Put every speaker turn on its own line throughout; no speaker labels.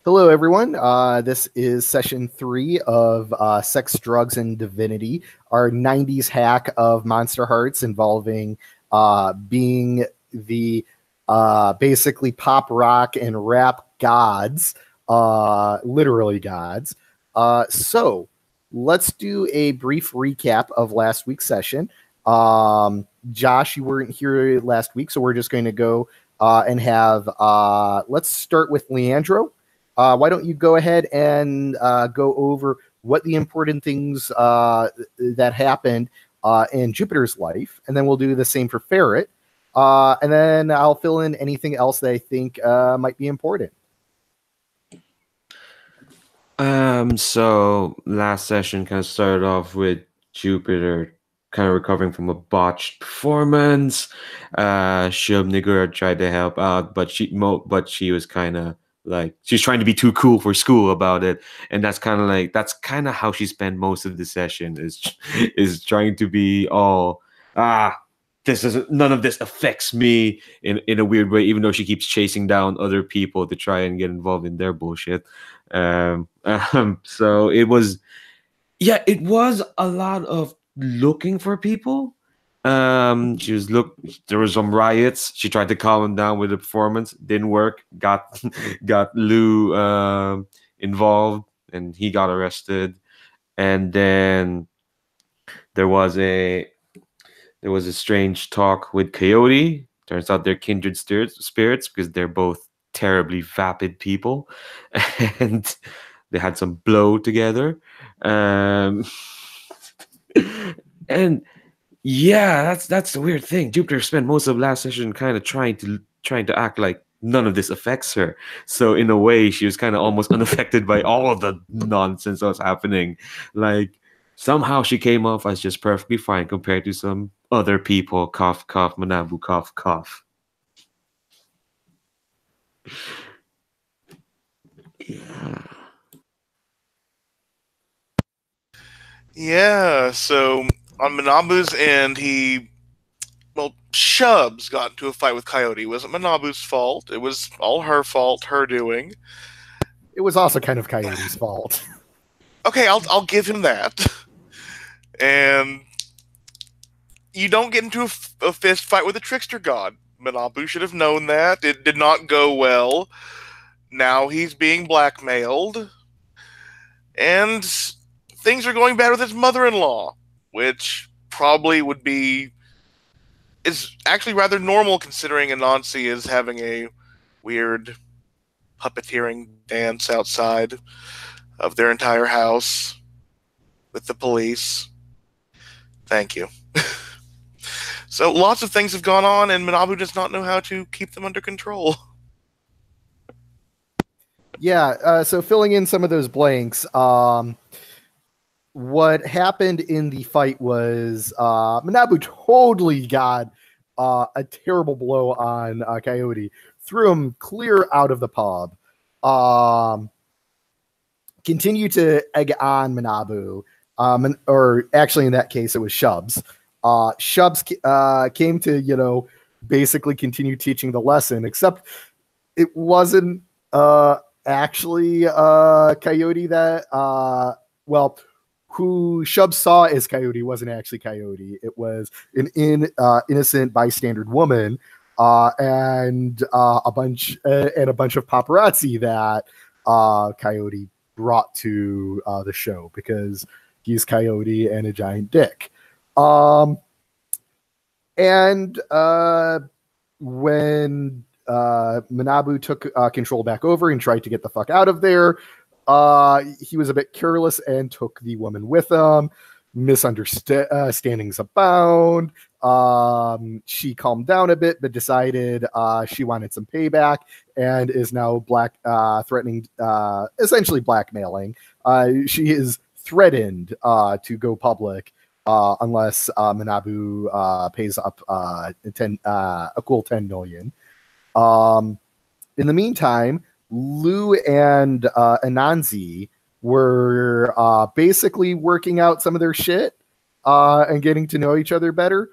Hello, everyone. This is session 3 of Sex, Drugs, and Divinity, our 90s hack of Monster Hearts involving being the basically pop rock and rap gods, literally gods. So let's do a brief recap of last week's session. Josh, you weren't here last week, so we're just going to go and have, let's start with Leandro. Why don't you go ahead and go over what the important things that happened in Jupiter's life, and then we'll do the same for Ferret, and then I'll fill in anything else that I think might be important.
So last session kind of started off with Jupiter kind of recovering from a botched performance. Shub tried to help out, but she was kind of like she's trying to be too cool for school about it, and that's kind of how she spent most of the session is trying to be all none of this affects me in a weird way, even though she keeps chasing down other people to try and get involved in their bullshit. So it was a lot of looking for people. There was some riots. She tried to calm them down with the performance, didn't work. Got Lou involved, and he got arrested. And then there was a strange talk with Coyote. Turns out they're kindred spirits because they're both terribly vapid people, and they had some blow together. And yeah, that's the weird thing. Jupiter spent most of last session kind of trying to act like none of this affects her. So in a way, she was kind of almost unaffected by all of the nonsense that was happening. Like somehow she came off as just perfectly fine compared to some other people. Cough, cough, Manabu, cough, cough. Yeah.
Yeah, so on Manabu's end, Shubs got into a fight with Coyote. It wasn't Manabu's fault. It was all her fault, her doing.
It was also kind of Coyote's fault.
Okay, I'll give him that. And you don't get into a fist fight with a trickster god. Manabu should have known that. It did not go well. Now he's being blackmailed. And things are going bad with his mother-in-law, which probably is actually rather normal considering Anansi is having a weird puppeteering dance outside of their entire house with the police. Thank you. So lots of things have gone on, and Manabu does not know how to keep them under control.
Yeah, so filling in some of those blanks, what happened in the fight was Manabu totally got a terrible blow on Coyote, threw him clear out of the pub, continued to egg on Manabu, or actually in that case it was Shubs. Shubs came to, basically continue teaching the lesson, except it wasn't actually Coyote that, who Shubs saw as Coyote wasn't actually Coyote. It was an innocent bystander woman and a bunch of paparazzi that Coyote brought to the show because he's Coyote and a giant dick. And when Manabu took control back over and tried to get the fuck out of there, he was a bit careless and took the woman with him. Misunderstandings abound. She calmed down a bit, but decided she wanted some payback and is now threatening, essentially blackmailing. She is threatened to go public unless Manabu pays up a cool 10 million. In the meantime, Lou and Anansi were basically working out some of their shit and getting to know each other better.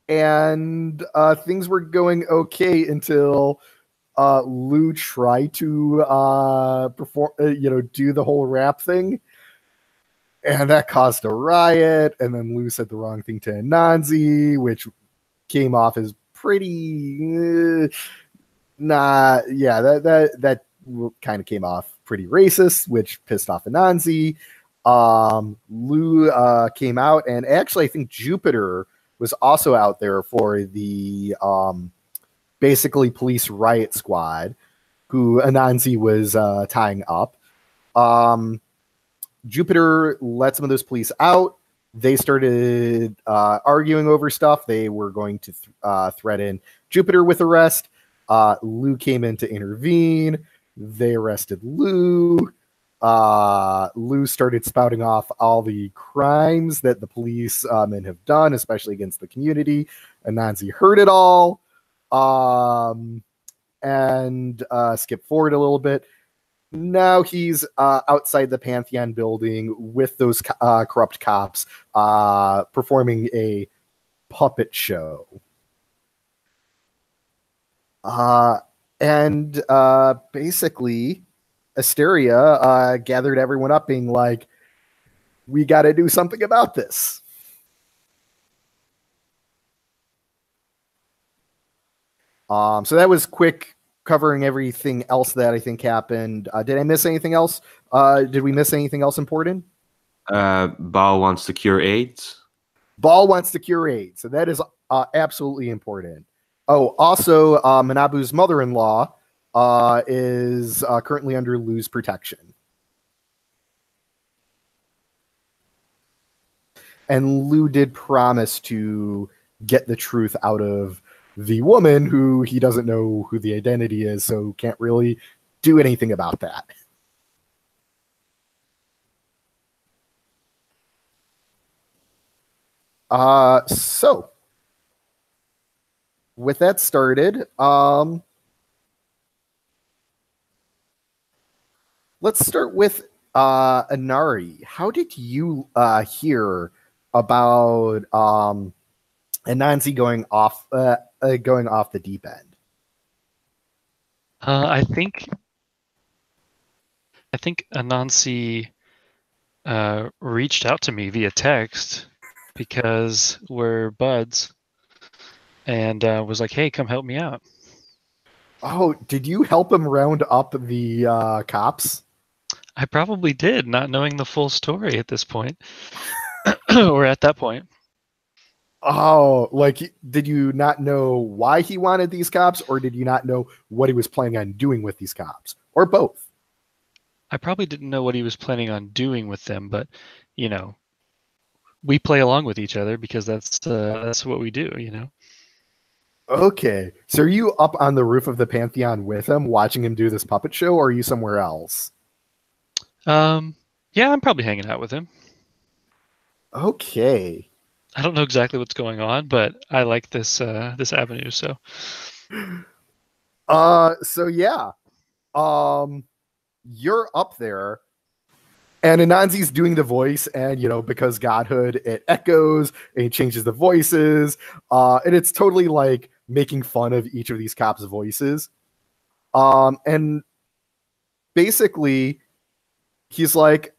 And things were going okay until Lou tried to perform, do the whole rap thing, and that caused a riot. And then Lou said the wrong thing to Anansi, which came off as pretty that kind of came off pretty racist, which pissed off Anansi. Lou came out, and actually I think Jupiter was also out there for the basically police riot squad, who Anansi was tying up. Jupiter let some of those police out. They started arguing over stuff. They were going to threaten Jupiter with arrest. Lou came in to intervene. They arrested Lou. Lou started spouting off all the crimes that the police men have done, especially against the community. Anansi heard it all. And skip forward a little bit. Now he's outside the Pantheon building with those corrupt cops performing a puppet show. And basically, Asteria gathered everyone up being like, we got to do something about this. So that was quick, covering everything else that I think happened. Did I miss anything else? Did we miss anything else important?
Baal wants to cure AIDS.
Baal wants to cure AIDS. So that is absolutely important. Oh, also, Manabu's mother-in-law is currently under Lou's protection. And Lou did promise to get the truth out of the woman, who he doesn't know who the identity is, so can't really do anything about that. So with that started, let's start with Inari. How did you hear about Anansi going off the deep end?
I think Anansi reached out to me via text because we're buds, and was like, "Hey, come help me out."
Oh, did you help him round up the cops?
I probably did, not knowing the full story at this point, or at that point.
Oh, like, did you not know why he wanted these cops, or did you not know what he was planning on doing with these cops, or both?
I probably didn't know what he was planning on doing with them, but we play along with each other because that's what we do,
Okay, so are you up on the roof of the Pantheon with him, watching him do this puppet show, or are you somewhere else?
Yeah, I'm probably hanging out with him.
Okay.
I don't know exactly what's going on, but I like this avenue. So
yeah, you're up there, and Anansi's doing the voice, and because godhood, it echoes and it changes the voices, and it's totally like making fun of each of these cops' voices, and basically he's like,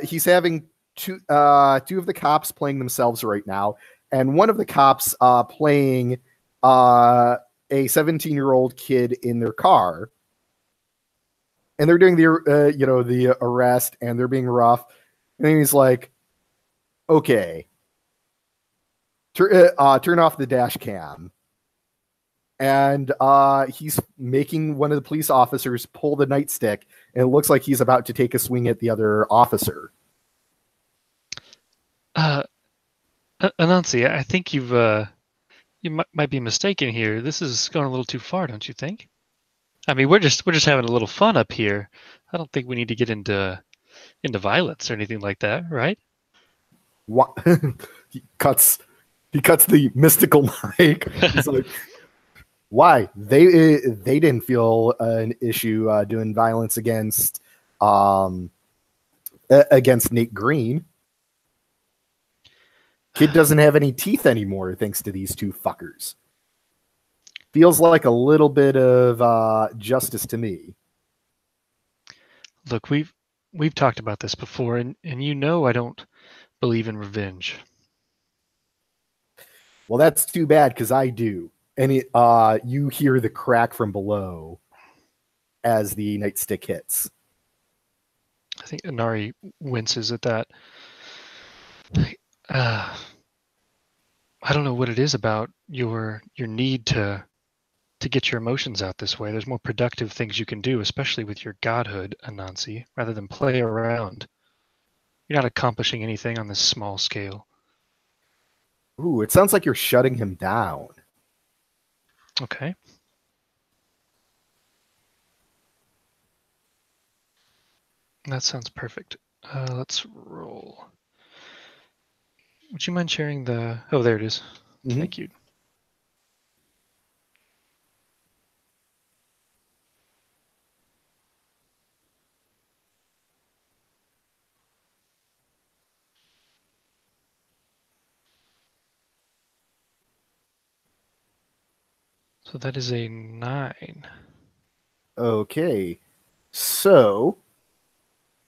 he's having two of the cops playing themselves right now, and one of the cops playing a 17-year-old kid in their car, and they're doing the arrest, and they're being rough, and then he's like, okay, turn off the dash cam, and he's making one of the police officers pull the nightstick, and it looks like he's about to take a swing at the other officer.
Anansi, I think you might be mistaken here. This is going a little too far, don't you think? I mean, we're just having a little fun up here. I don't think we need to get into violence or anything like that, right?
What? he cuts the mystical mic. He's like, why? They didn't feel an issue doing violence against Nate Green. Kid doesn't have any teeth anymore thanks to these two fuckers. Feels like a little bit of justice to me.
Look, we've talked about this before, and you know I don't believe in revenge.
Well, that's too bad because I do. And you hear the crack from below as the nightstick hits.
I think Inari winces at that. Uh, I don't know what it is about your need to get your emotions out this way. There's more productive things you can do, especially with your godhood, Anansi, rather than play around. You're not accomplishing anything on this small scale.
Ooh, it sounds like you're shutting him down.
Okay. That sounds perfect. Let's roll. Would you mind sharing the... Oh, there it is.
Mhm.
Thank you. So that is a 9.
Okay. So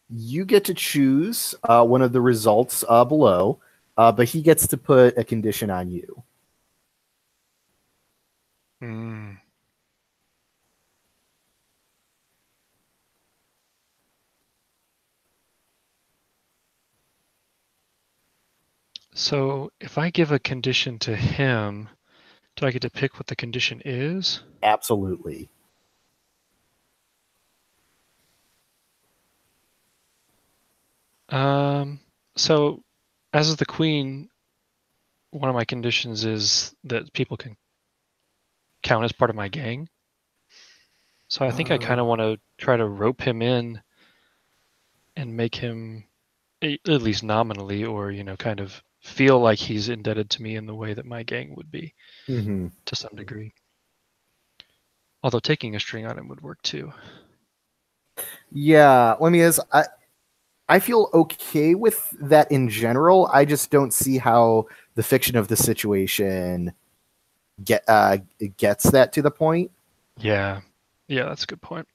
you get to choose one of the results below, but he gets to put a condition on you.
Hmm. So if I give a condition to him, do I get to pick what the condition is?
Absolutely.
So as the queen, one of my conditions is that people can count as part of my gang. So I think I kind of want to try to rope him in and make him, at least nominally, or, kind of feel like he's indebted to me in the way that my gang would be
Mm-hmm.
to some degree. Although taking a string on him would work too.
Yeah, let me is I feel okay with that in general. I just don't see how the fiction of the situation gets that to the point.
Yeah, that's a good point.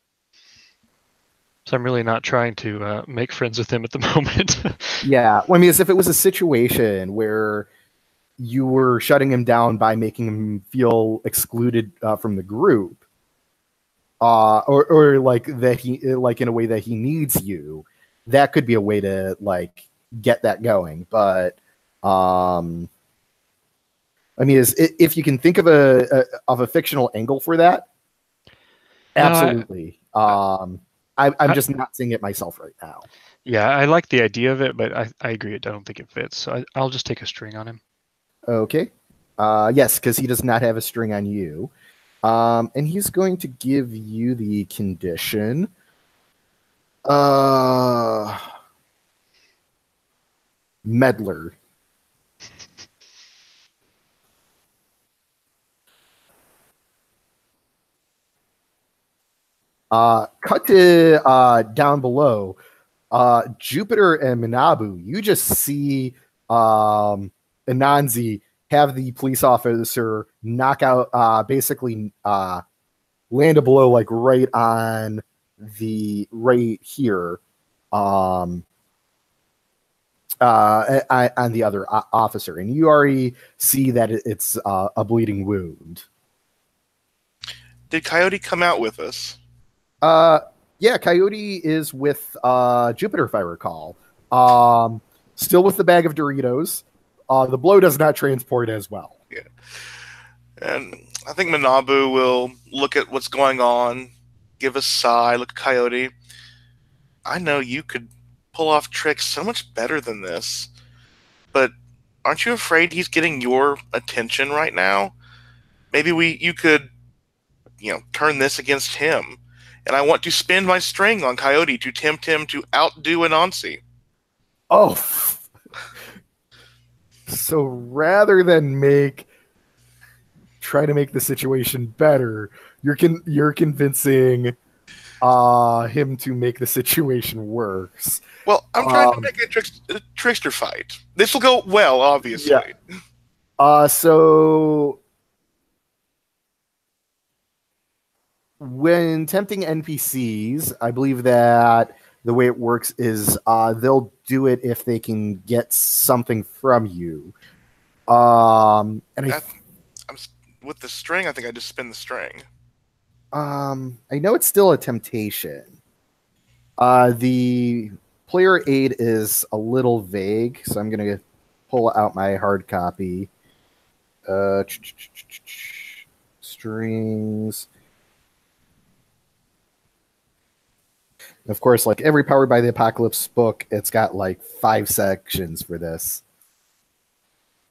So I'm really not trying to make friends with him at the moment.
Yeah, well, I mean, as if it was a situation where you were shutting him down by making him feel excluded from the group, or like that he like in a way that he needs you, that could be a way to like get that going. But I mean, if you can think of a fictional angle for that,
No,
absolutely. I'm just not seeing it myself right now.
yeah, I like the idea of it, but I agree. I don't think it fits. So I'll just take a string on him.
Okay. Yes, because he does not have a string on you. And he's going to give you the condition. Meddler. Cut to down below. Jupiter and Minabu, you just see Ananzi have the police officer knock out, basically land a blow like right on the right here, on the other officer, and you already see that it's a bleeding wound.
Did Coyote come out with us?
Yeah, Coyote is with Jupiter, if I recall. Still with the bag of Doritos. The blow does not transport as well.
Yeah. And I think Manabu will look at what's going on, give a sigh, look at Coyote. I know you could pull off tricks so much better than this, but aren't you afraid he's getting your attention right now? Maybe you could, turn this against him. And I want to spend my string on Coyote to tempt him to outdo Anansi.
Oh, so rather than try to make the situation better, you're convincing him to make the situation worse.
Well, I'm trying to make a trickster fight. This will go well, obviously.
Yeah. So when tempting NPCs, I believe that the way it works is they'll do it if they can get something from you. And
With the string, I think I just spin the string.
I know it's still a temptation. The player aid is a little vague, so I'm gonna pull out my hard copy. Strings. Of course, like every Powered by the Apocalypse book, it's got like 5 sections for this.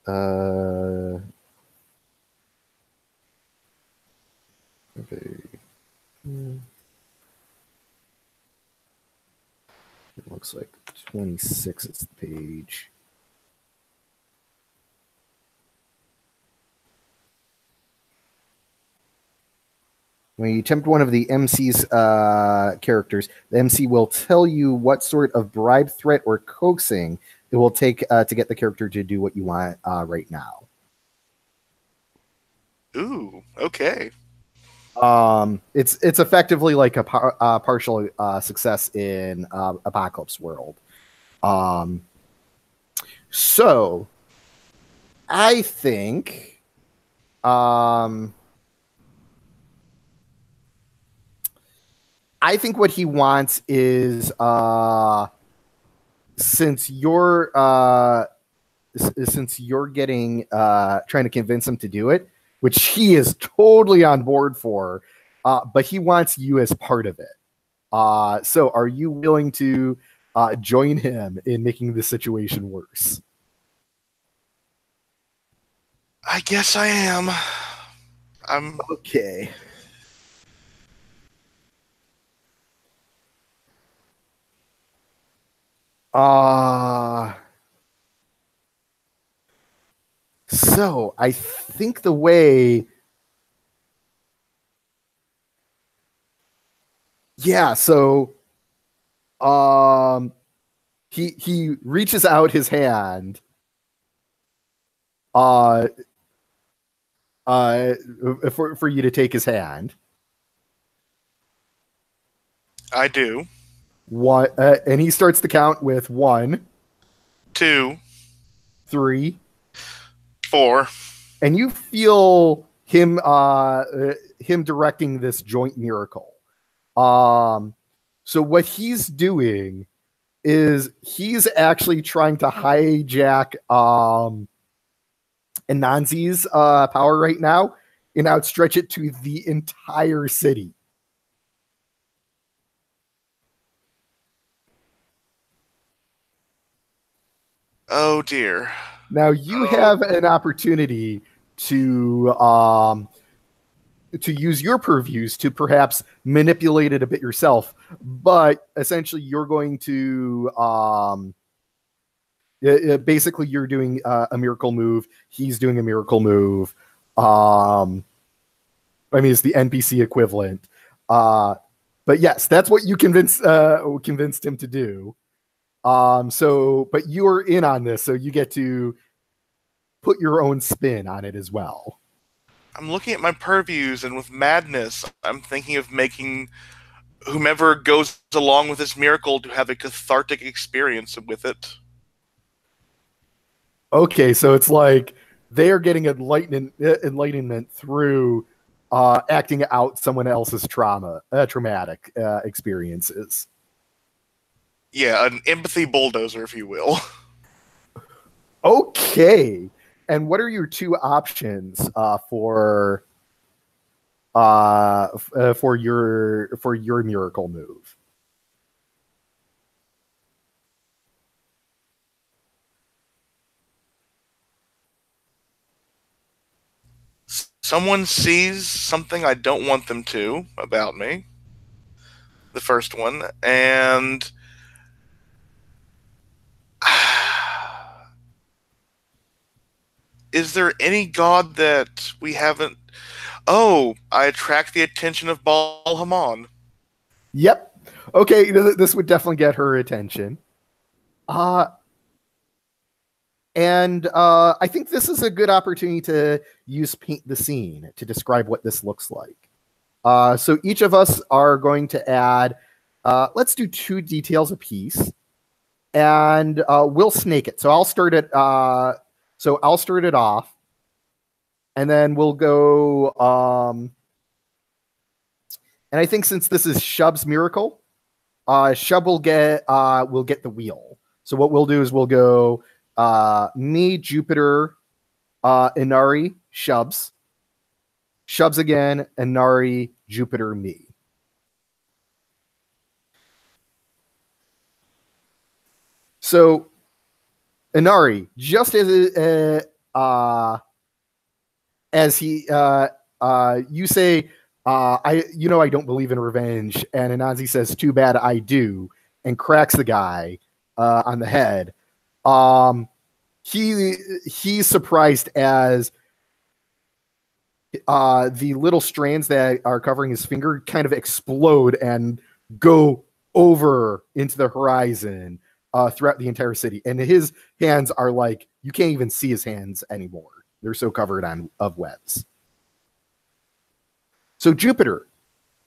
Okay. It looks like 26 is the page. When you tempt one of the MC's characters, the MC will tell you what sort of bribe, threat, or coaxing it will take to get the character to do what you want right now.
Ooh, okay.
It's effectively like a partial success in Apocalypse World. So I think what he wants is since you're getting trying to convince him to do it, which he is totally on board for, but he wants you as part of it. So are you willing to join him in making the situation worse?
I guess I am. I'm
okay. So I think the way, yeah. So, he reaches out his hand, for you to take his hand.
I do.
One, and he starts to count with 1,
2,
3,
4.
And you feel him directing this joint miracle. So what he's doing is he's actually trying to hijack Anansi's power right now and outstretch it to the entire city.
Oh dear.
Now you have an opportunity to use your purviews to perhaps manipulate it a bit yourself, but essentially you're going to basically you're doing a miracle move. He's doing a miracle move. I mean, it's the NPC equivalent. But yes, that's what you convinced him to do. But you're in on this, so you get to put your own spin on it as well.
I'm looking at my purviews, and with madness, I'm thinking of making whomever goes along with this miracle to have a cathartic experience with it.
Okay, so it's like they are getting enlightenment through acting out someone else's traumatic experiences.
Yeah, an empathy bulldozer, if you will.
Okay. And what are your 2 options for your miracle move?
Someone sees something I don't want them to about me. The first one. And is there any god that we haven't... Oh, I attract the attention of Baal Haman.
Yep. Okay, this would definitely get her attention. And I think this is a good opportunity to use paint the scene to describe what this looks like. So each of us are going to add, let's do 2 details apiece, and we'll snake it. So I'll start it. I'll start it off, and then we'll go. And I think since this is Shub's miracle, Shub will get the wheel. So what we'll do is we'll go me, Jupiter, Inari, Shubs again, Inari, Jupiter, me. So Inari, just as he you say, I don't believe in revenge, and Anansi says, "Too bad I do," and cracks the guy on the head. He's surprised as the little strands that are covering his finger kind of explode and go over into the horizon throughout the entire city, and his hands are like, you can't even see his hands anymore. They're so covered of webs. So Jupiter,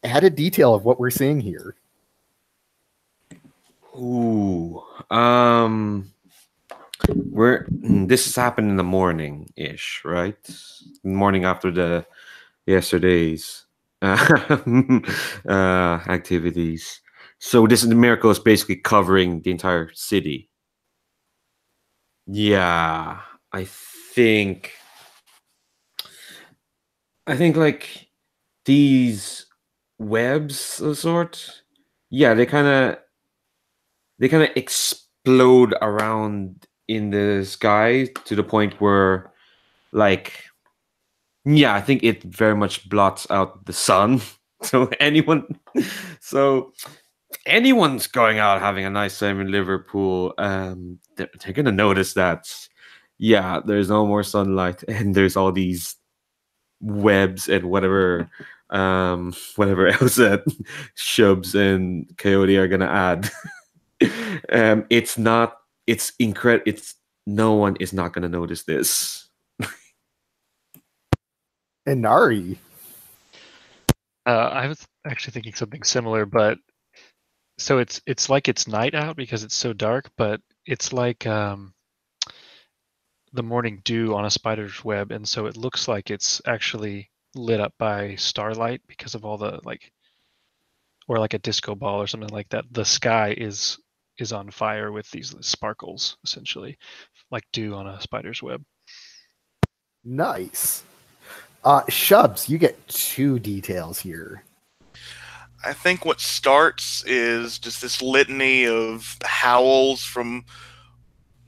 add a detail of what we're seeing here.
Ooh. This has happened in the morning ish, right? Morning after the yesterday's activities. So the miracle is basically covering the entire city. Yeah, I think like these webs of sort. Yeah, they kind of explode around in the sky to the point where, like, yeah, I think it very much blots out the sun. So anyone's going out having a nice time in Liverpool, they're gonna notice that, yeah, there's no more sunlight and there's all these webs and whatever else that Shubs and Coyote are gonna add. It's incredible. No one is not gonna notice this.
Inari.
I was actually thinking something similar, but so it's like it's night out because it's so dark, but it's like the morning dew on a spider's web, and so it looks like it's actually lit up by starlight because of all the or like a disco ball or something like that. The sky is on fire with these sparkles, essentially, like dew on a spider's web.
Nice. Shubs, you get 2 details here.
I think what starts is just this litany of howls from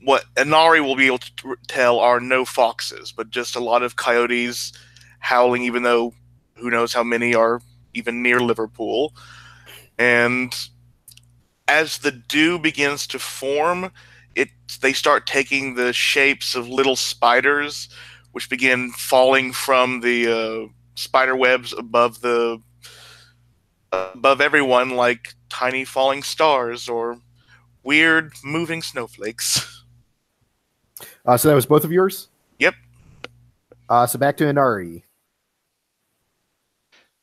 what Inari will be able to tell are no foxes, but just a lot of coyotes howling, even though who knows how many are even near Liverpool. And as the dew begins to form, they start taking the shapes of little spiders, which begin falling from the spider webs above everyone, like tiny falling stars or weird moving snowflakes.
So that was both of yours?
Yep.
So back to Inari.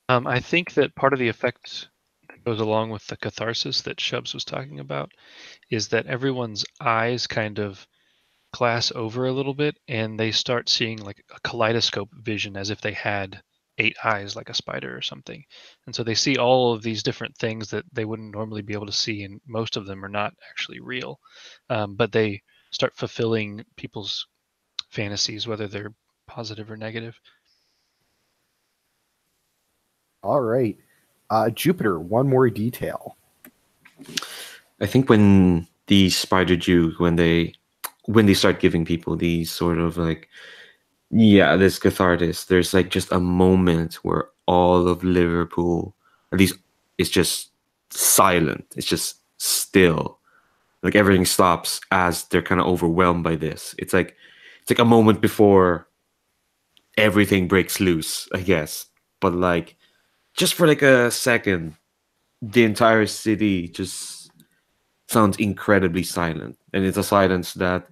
I think that part of the effect that goes along with the catharsis that Shubs was talking about is that everyone's eyes kind of glass over a little bit and they start seeing like a kaleidoscope vision as if they had 8 eyes like a spider or something. And so they see all of these different things that they wouldn't normally be able to see, and most of them are not actually real. But they start fulfilling people's fantasies, whether they're positive or negative.
All right. Jupiter, one more detail.
I think when these spider Jew, when they start giving people these sort of like, yeah, this catharsis, there's like just a moment where all of Liverpool, at least, it's just silent. It's just still. Like everything stops as they're kind of overwhelmed by this. It's like a moment before everything breaks loose, I guess. But like just for like a second, the entire city just sounds incredibly silent. And it's a silence that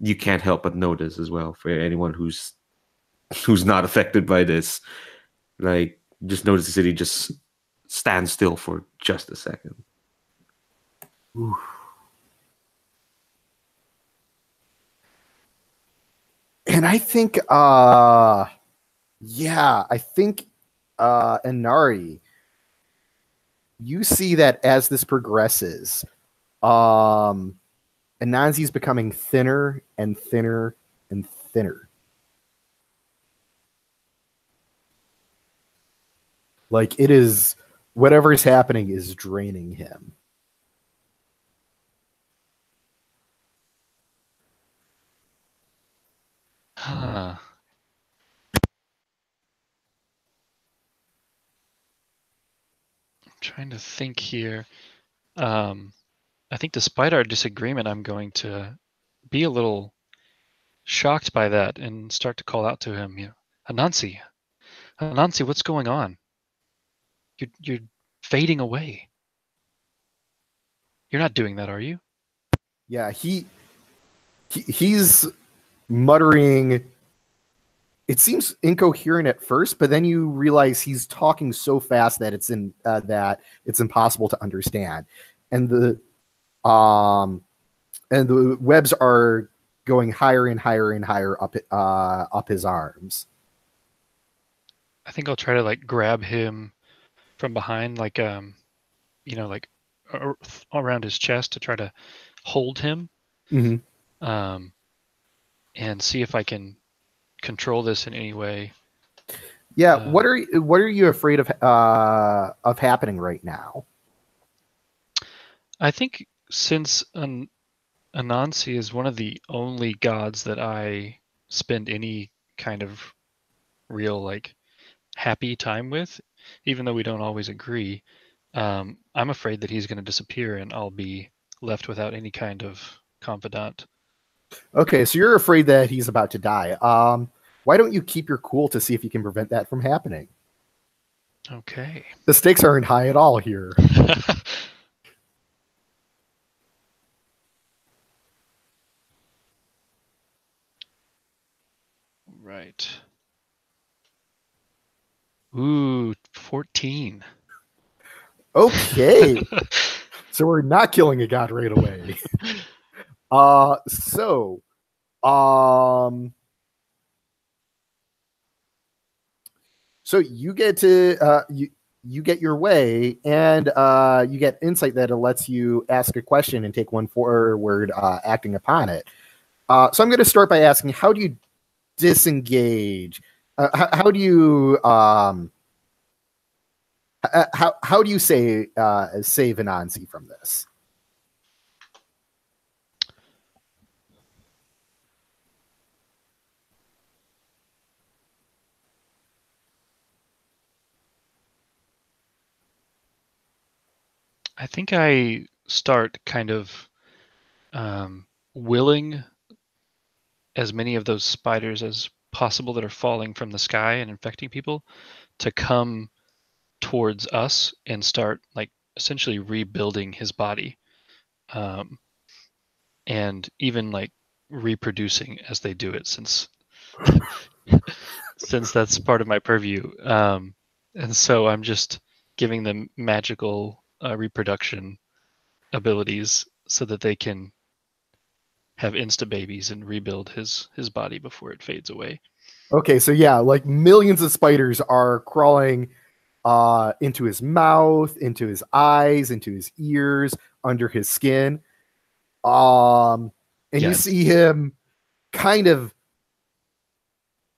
you can't help but notice as well for anyone who's not affected by this. Like just notice the city just stands still for just a second.
Ooh. And I think, I think, Inari, you see that as this progresses, Anansi's becoming thinner and thinner and thinner. Like it is, whatever is happening is draining him.
Huh. I'm trying to think here. I think despite our disagreement, I'm going to be a little shocked by that and start to call out to him, Anansi, Anansi, what's going on? You're fading away. You're not doing that, are you?
Yeah, he's muttering. It seems incoherent at first, but then you realize he's talking so fast that it's impossible to understand, and the webs are going higher and higher and higher up his arms.
I think I'll try to like grab him from behind, like like around his chest to try to hold him,
Mm-hmm.
And see if I can control this in any way.
Yeah, what are you afraid of happening right now?
I think since Anansi is one of the only gods that I spend any kind of real like happy time with, even though we don't always agree, I'm afraid that he's going to disappear and I'll be left without any kind of confidant.
Okay, so you're afraid that he's about to die. Why don't you keep your cool to see if you can prevent that from happening?
Okay.
The stakes aren't high at all here.
Right. Ooh, 14.
Okay. So we're not killing a god right away. So you get to you get your way, and you get insight that lets you ask a question and take one forward, acting upon it. So I'm going to start by asking, how do you disengage? How do you how do you save Anansi from this?
I think I start kind of willing as many of those spiders as possible that are falling from the sky and infecting people to come towards us and start like essentially rebuilding his body, and even like reproducing as they do it, since since that's part of my purview. And so I'm just giving them magical reproduction abilities so that they can have insta babies and rebuild his body before it fades away.
Okay, so yeah, like millions of spiders are crawling into his mouth, into his eyes, into his ears, under his skin. And you see him kind of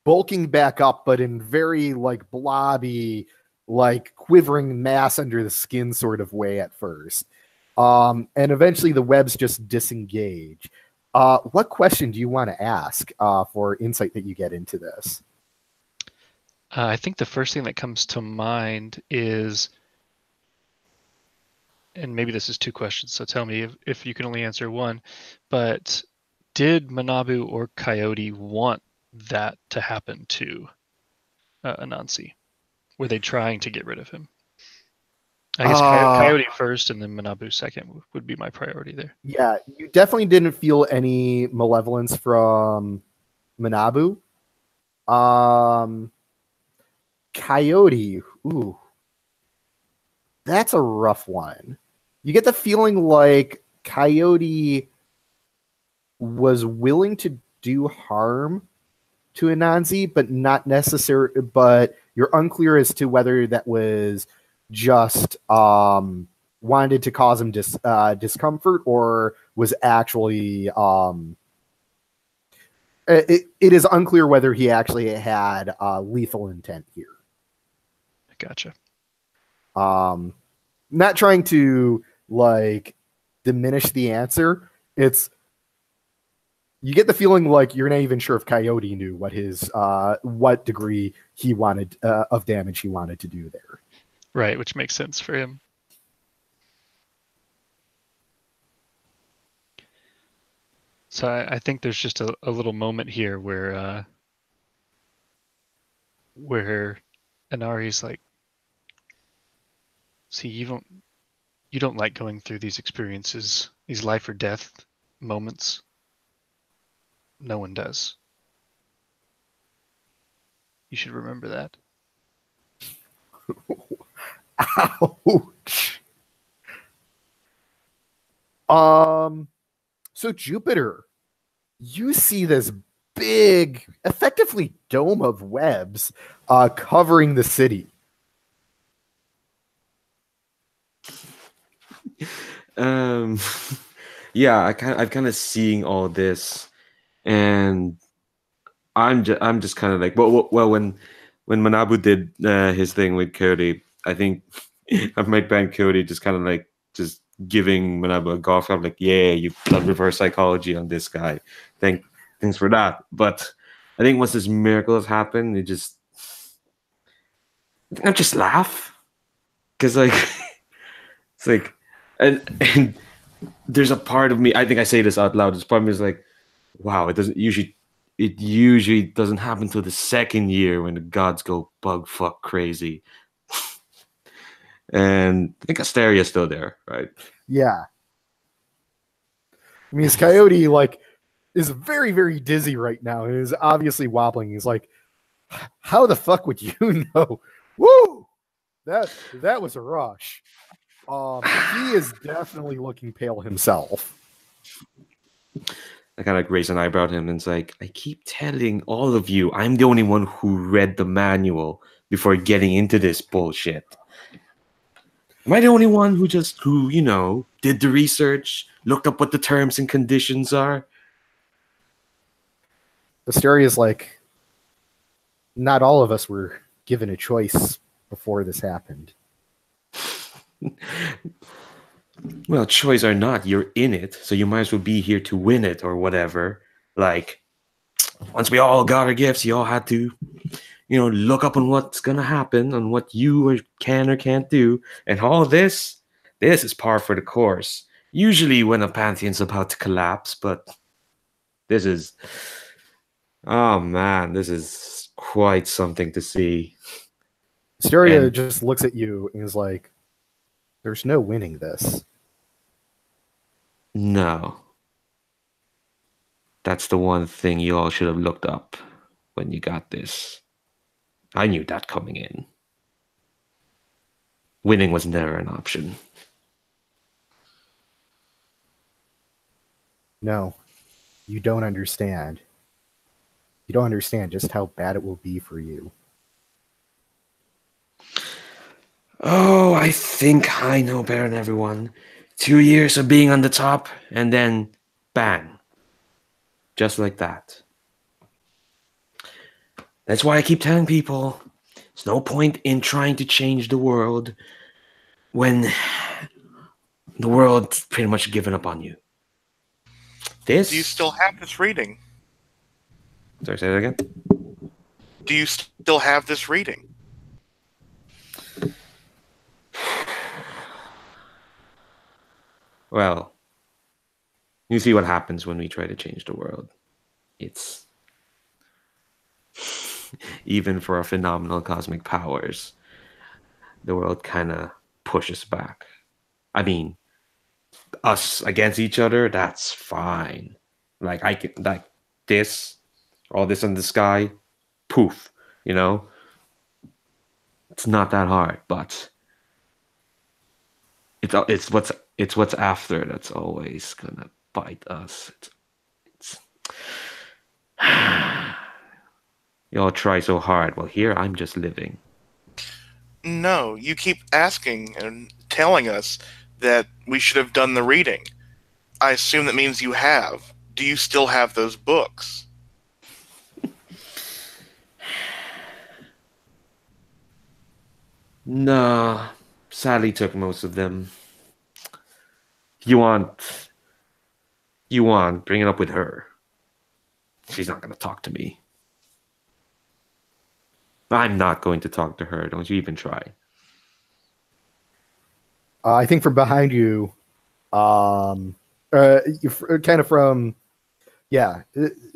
bulking back up, but in very like blobby, like quivering mass under the skin sort of way at first. And eventually the webs just disengage. What question do you want to ask for insight that you get into this?
I think the first thing that comes to mind is, and maybe this is two questions, so tell me if you can only answer one, but did Manabu or Coyote want that to happen to Anansi? Were they trying to get rid of him? I guess Coyote first and then Manabu second would be my priority there.
Yeah, you definitely didn't feel any malevolence from Manabu. Coyote. Ooh, that's a rough one. You get the feeling like Coyote was willing to do harm to Anansi, but not necessarily. But you're unclear as to whether that was just wanted to cause him discomfort, or was actually it is unclear whether he actually had lethal intent here.
Gotcha.
Not trying to like diminish the answer. It's you get the feeling like you're not even sure if Coyote knew what his what degree he wanted of damage he wanted to do there.
Right, which makes sense for him. So I think there's just a little moment here where Inari's like, see, you don't like going through these experiences, these life or death moments. No one does. You should remember that.
Ouch. So Jupiter, you see this big, effectively dome of webs covering the city.
Yeah, I've kind of seeing all this, and I'm just kind of like, well, when Manabu did his thing with Cody, I think I've made Ben Cody just kind of like just giving Manabu a golf club, like, yeah, you've done reverse psychology on this guy. Thanks for that. But I think once this miracle has happened, I just laugh because like it's like and there's a part of me. I think I say this out loud. This part of me is like, wow, it usually doesn't happen till the second year when the gods go bug fuck crazy. And I think Asteria's still there, right?
Yeah. I mean, his Coyote like is very, very dizzy right now. He is obviously wobbling. He's like, how the fuck would you know? Woo! That was a rush. He is definitely looking pale himself.
I kind of raise an eyebrow at him and it's like, I keep telling all of you, I'm the only one who read the manual before getting into this bullshit. Am I the only one who did the research, looked up what the terms and conditions are?
Asteria's like, not all of us were given a choice before this happened.
Well, choice or not, you're in it, so you might as well be here to win it or whatever. Like, once we all got our gifts, you all had to, look up on what's gonna happen, on what you can or can't do, and all of this is par for the course. Usually when a pantheon's about to collapse, but this is, oh man, this is quite something to see.
Asteria just looks at you and is like, there's no winning this.
No. That's the one thing you all should have looked up when you got this. I knew that coming in. Winning was never an option.
No, you don't understand. You don't understand just how bad it will be for you.
Oh, I think I know better than everyone. 2 years of being on the top, and then bang. Just like that. That's why I keep telling people, there's no point in trying to change the world when the world's pretty much given up on you.
Do you still have this reading?
Sorry, say that again?
Do you still have this reading?
Well, you see what happens when we try to change the world. It's even for our phenomenal cosmic powers, the world kind of pushes back. I mean, us against each other, that's fine. Like I could like this, all this in the sky, poof, It's not that hard, but it's what's after that's always gonna bite us. It's y'all try so hard. Well, here I'm just living.
No, you keep asking and telling us that we should have done the reading. I assume that means you have. Do you still have those books?
Nah, Sally took most of them. You want, bring it up with her. She's not gonna talk to me. I'm not going to talk to her. Don't you even try.
I think from behind you, kind of from, yeah,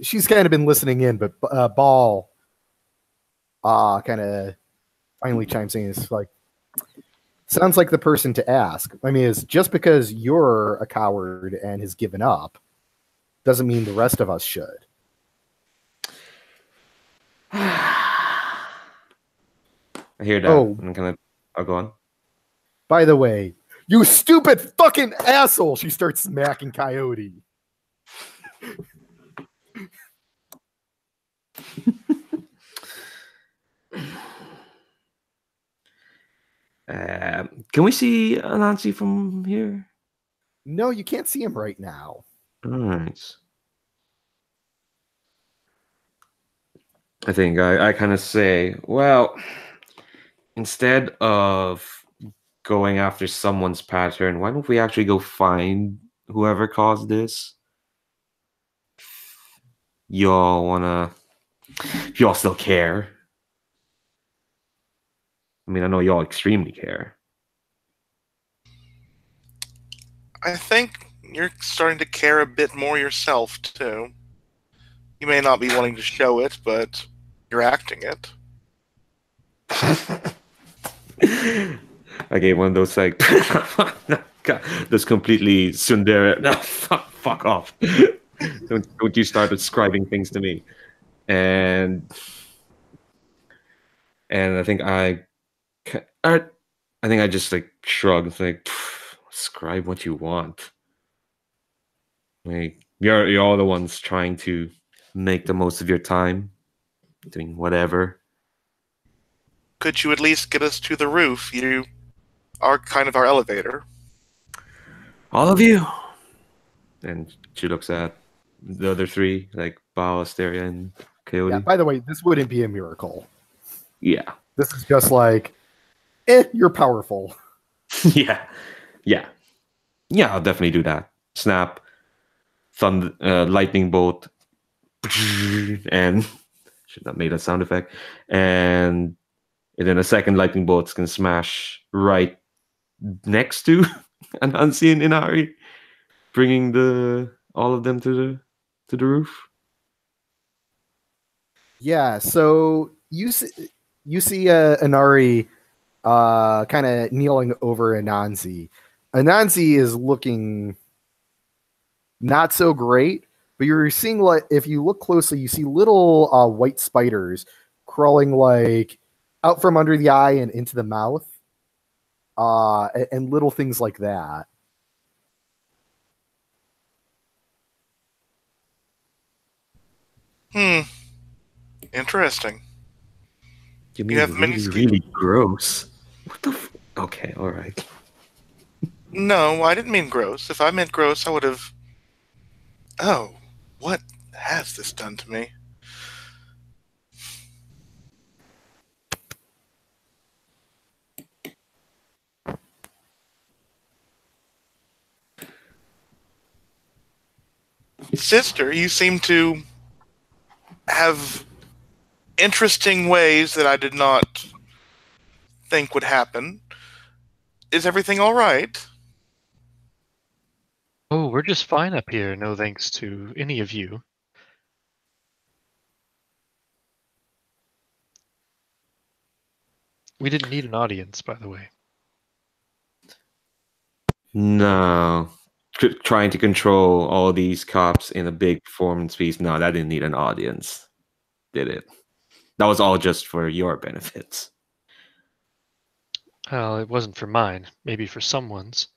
she's kind of been listening in, but Ball, kind of finally chimes in. It's like, sounds like the person to ask. I mean, is just because you're a coward and has given up doesn't mean the rest of us should.
I hear that.
Oh.
I'm gonna. I'll go on.
By the way, you stupid fucking asshole! She starts smacking Coyote.
Can we see Anansi from here?
No, you can't see him right now.
All right. I think I kind of say, well, instead of going after someone's pattern, why don't we actually go find whoever caused this? If y'all still care. I mean, I know y'all extremely care.
I think you're starting to care a bit more yourself, too. You may not be wanting to show it, but you're acting it.
I gave one of those like, that's completely tsundere. No, fuck off. Don't you start ascribing things to me. And I think I just like shrug. It's like, ascribe what you want. Like you're all the ones trying to make the most of your time, doing whatever.
Could you at least get us to the roof? You are kind of our elevator.
All of you. And she looks at the other three, like Bao, Asteria, and Coyote.
Yeah, by the way, this wouldn't be a miracle.
Yeah.
This is just like, you're powerful.
Yeah. I'll definitely do that. Snap, thunder, lightning bolt, and should have made a sound effect. And then a second lightning bolt's can smash right next to Anansi and Inari, bringing all of them to the roof.
Yeah, so you see Inari kind of kneeling over Anansi. Anansi is looking not so great, but you're seeing, like, if you look closely, you see little white spiders crawling like out from under the eye and into the mouth, and little things like that.
Interesting.
You mean
have many
really gross? What the? Okay, all right.
No, I didn't mean gross. If I meant gross, I would have... Oh, what has this done to me? Sister, you seem to have interesting ways that I did not think would happen. Is everything all right?
Oh, we're just fine up here, no thanks to any of you. We didn't need an audience, by the way.
No. Trying to control all these cops in a big performance piece. No, that didn't need an audience. Did it? That was all just for your benefits.
Well, it wasn't for mine. Maybe for someone's.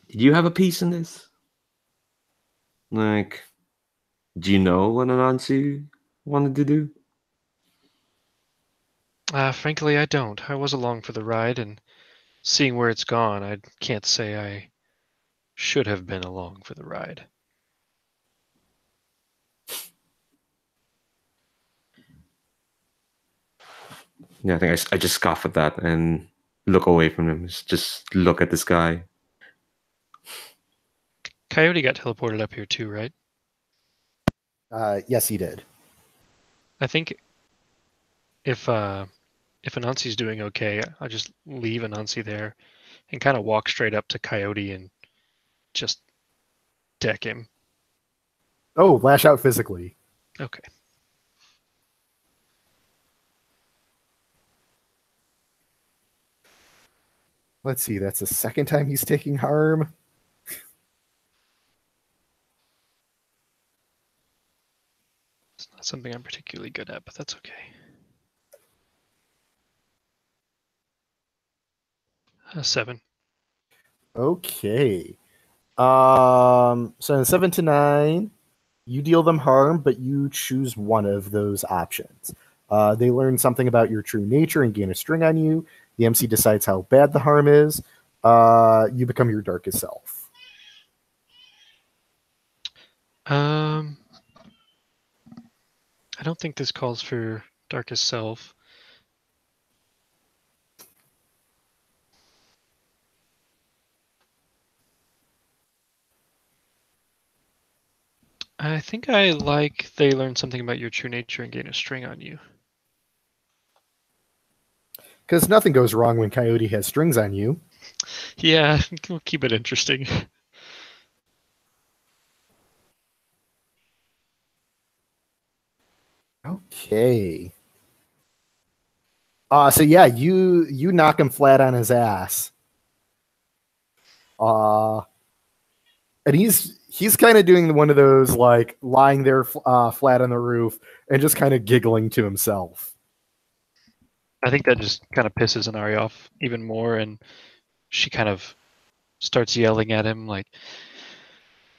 Did you have a piece in this? Like, do you know what Anansi wanted to do?
Frankly, I don't. I was along for the ride, and seeing where it's gone, I can't say I should have been along for the ride.
Yeah, I think I just scoff at that and look away from him. Just look at this guy.
Coyote got teleported up here too, right?
Yes, he did.
I think if Anansi's doing okay, I'll just leave Anansi there and kind of walk straight up to Coyote and just deck him.
Oh, lash out physically.
Okay.
Let's see, that's the second time he's taking harm.
It's not something I'm particularly good at, but that's okay. 7.
Okay. So in 7 to 9, you deal them harm, but you choose one of those options. They learn something about your true nature and gain a string on you. The MC decides how bad the harm is. You become your darkest self.
I don't think this calls for darkest self. I think I like they learn something about your true nature and gain a string on you.
Because nothing goes wrong when Coyote has strings on you.
Yeah, we'll keep it interesting.
Okay. So yeah, you knock him flat on his ass. And he's kind of doing one of those like lying there flat on the roof and just kind of giggling to himself.
I think that just kind of pisses Inari off even more, and she kind of starts yelling at him like,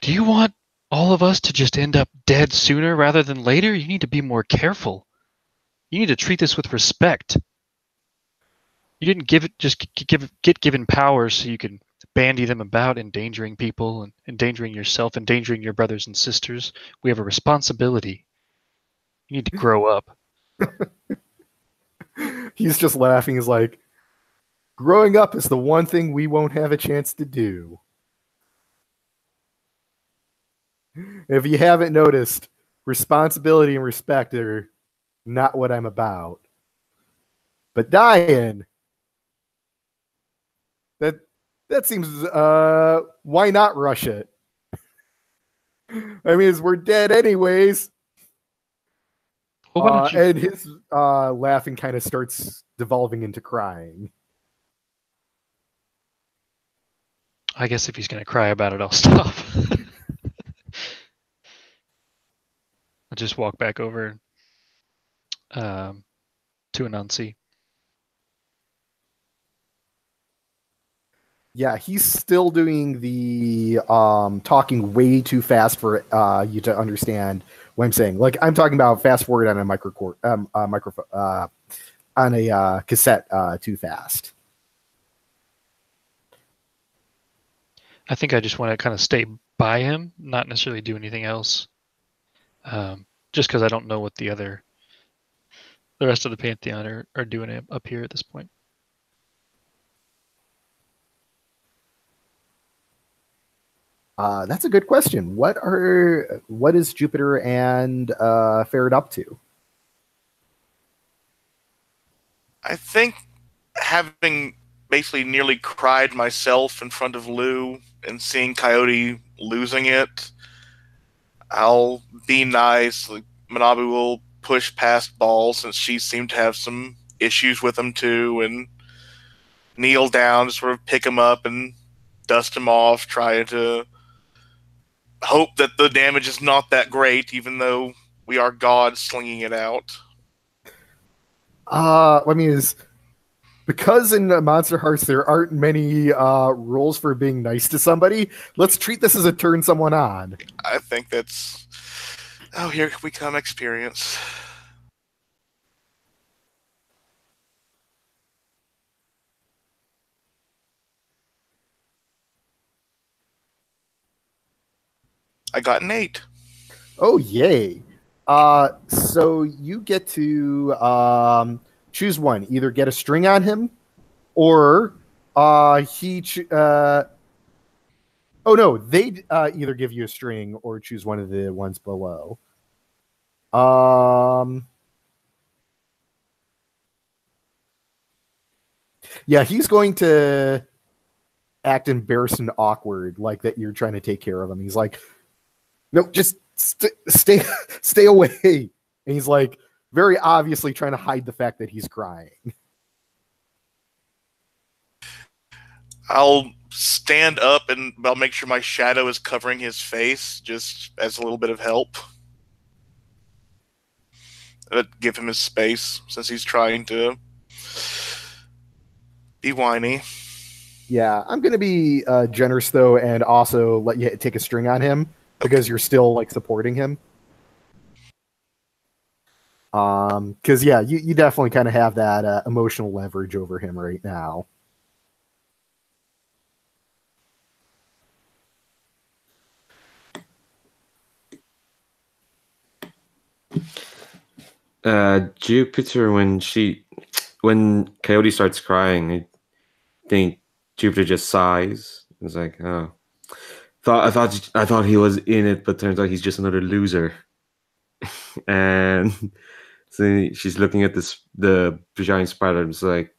"Do you want all of us to just end up dead sooner rather than later? You need to be more careful. You need to treat this with respect. You didn't get given powers so you can bandy them about, endangering people and endangering yourself, endangering your brothers and sisters. We have a responsibility. You need to grow up."
He's just laughing. He's like, growing up is the one thing we won't have a chance to do. If you haven't noticed, responsibility and respect are not what I'm about. But dying, that seems why not rush it? I mean, we're dead anyways.
Well,
and his laughing kind of starts devolving into crying.
I guess if he's going to cry about it, I'll stop. I'll just walk back over to Anansi.
Yeah, he's still doing the talking way too fast for you to understand what I'm saying. Like I'm talking about fast forward on a microphone on a cassette too fast.
I think I just want to kind of stay by him, not necessarily do anything else. Just because I don't know what the rest of the Pantheon are doing up here at this point.
That's a good question. What is Jupiter and Ferret up to?
I think having basically nearly cried myself in front of Lou and seeing Coyote losing it, I'll be nice. Like, Manabu will push past Ball since she seemed to have some issues with him too, and kneel down to sort of pick him up and dust him off, trying to hope that the damage is not that great, even though We are gods slinging it out.
I mean, is because in Monster Hearts there aren't many rules for being nice to somebody. Let's treat this as a turn someone on.
I think that's. Oh, here we come, experience. I got an 8.
Oh, yay. So you get to choose one. Either get a string on him, or oh, no. They either give you a string or choose one of the ones below. Yeah, he's going to act embarrassed and awkward, like that you're trying to take care of him. He's like, no, just stay away. And he's like very obviously trying to hide the fact that he's crying.
I'll stand up and I'll make sure my shadow is covering his face, just as a little bit of help. Give him his space since he's trying to be whiny.
Yeah, I'm going to be generous though, and also let you take a string on him because you're still like supporting him. Because yeah, you definitely kind of have that emotional leverage over him right now.
Jupiter, when Coyote starts crying, I think Jupiter just sighs. It's like, oh, I thought he was in it, but turns out he's just another loser. And so she's looking at the giant spider. It's like,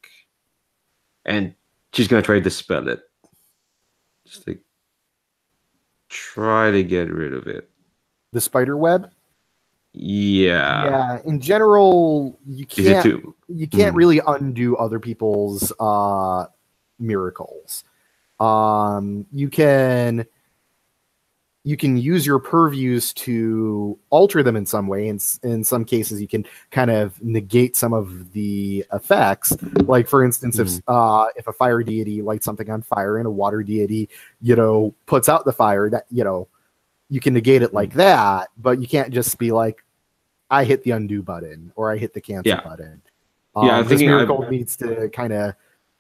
and she's gonna try to dispel it. Just like try to get rid of it.
The spider web.
Yeah.
Yeah. In general, you can't really undo other people's miracles. You can use your purviews to alter them in some way. In some cases, you can kind of negate some of the effects. Like, for instance, if a fire deity lights something on fire and a water deity, puts out the fire, that, you can negate it like that, but you can't just be like, I hit the undo button or I hit the cancel button.
I
this miracle needs to kind of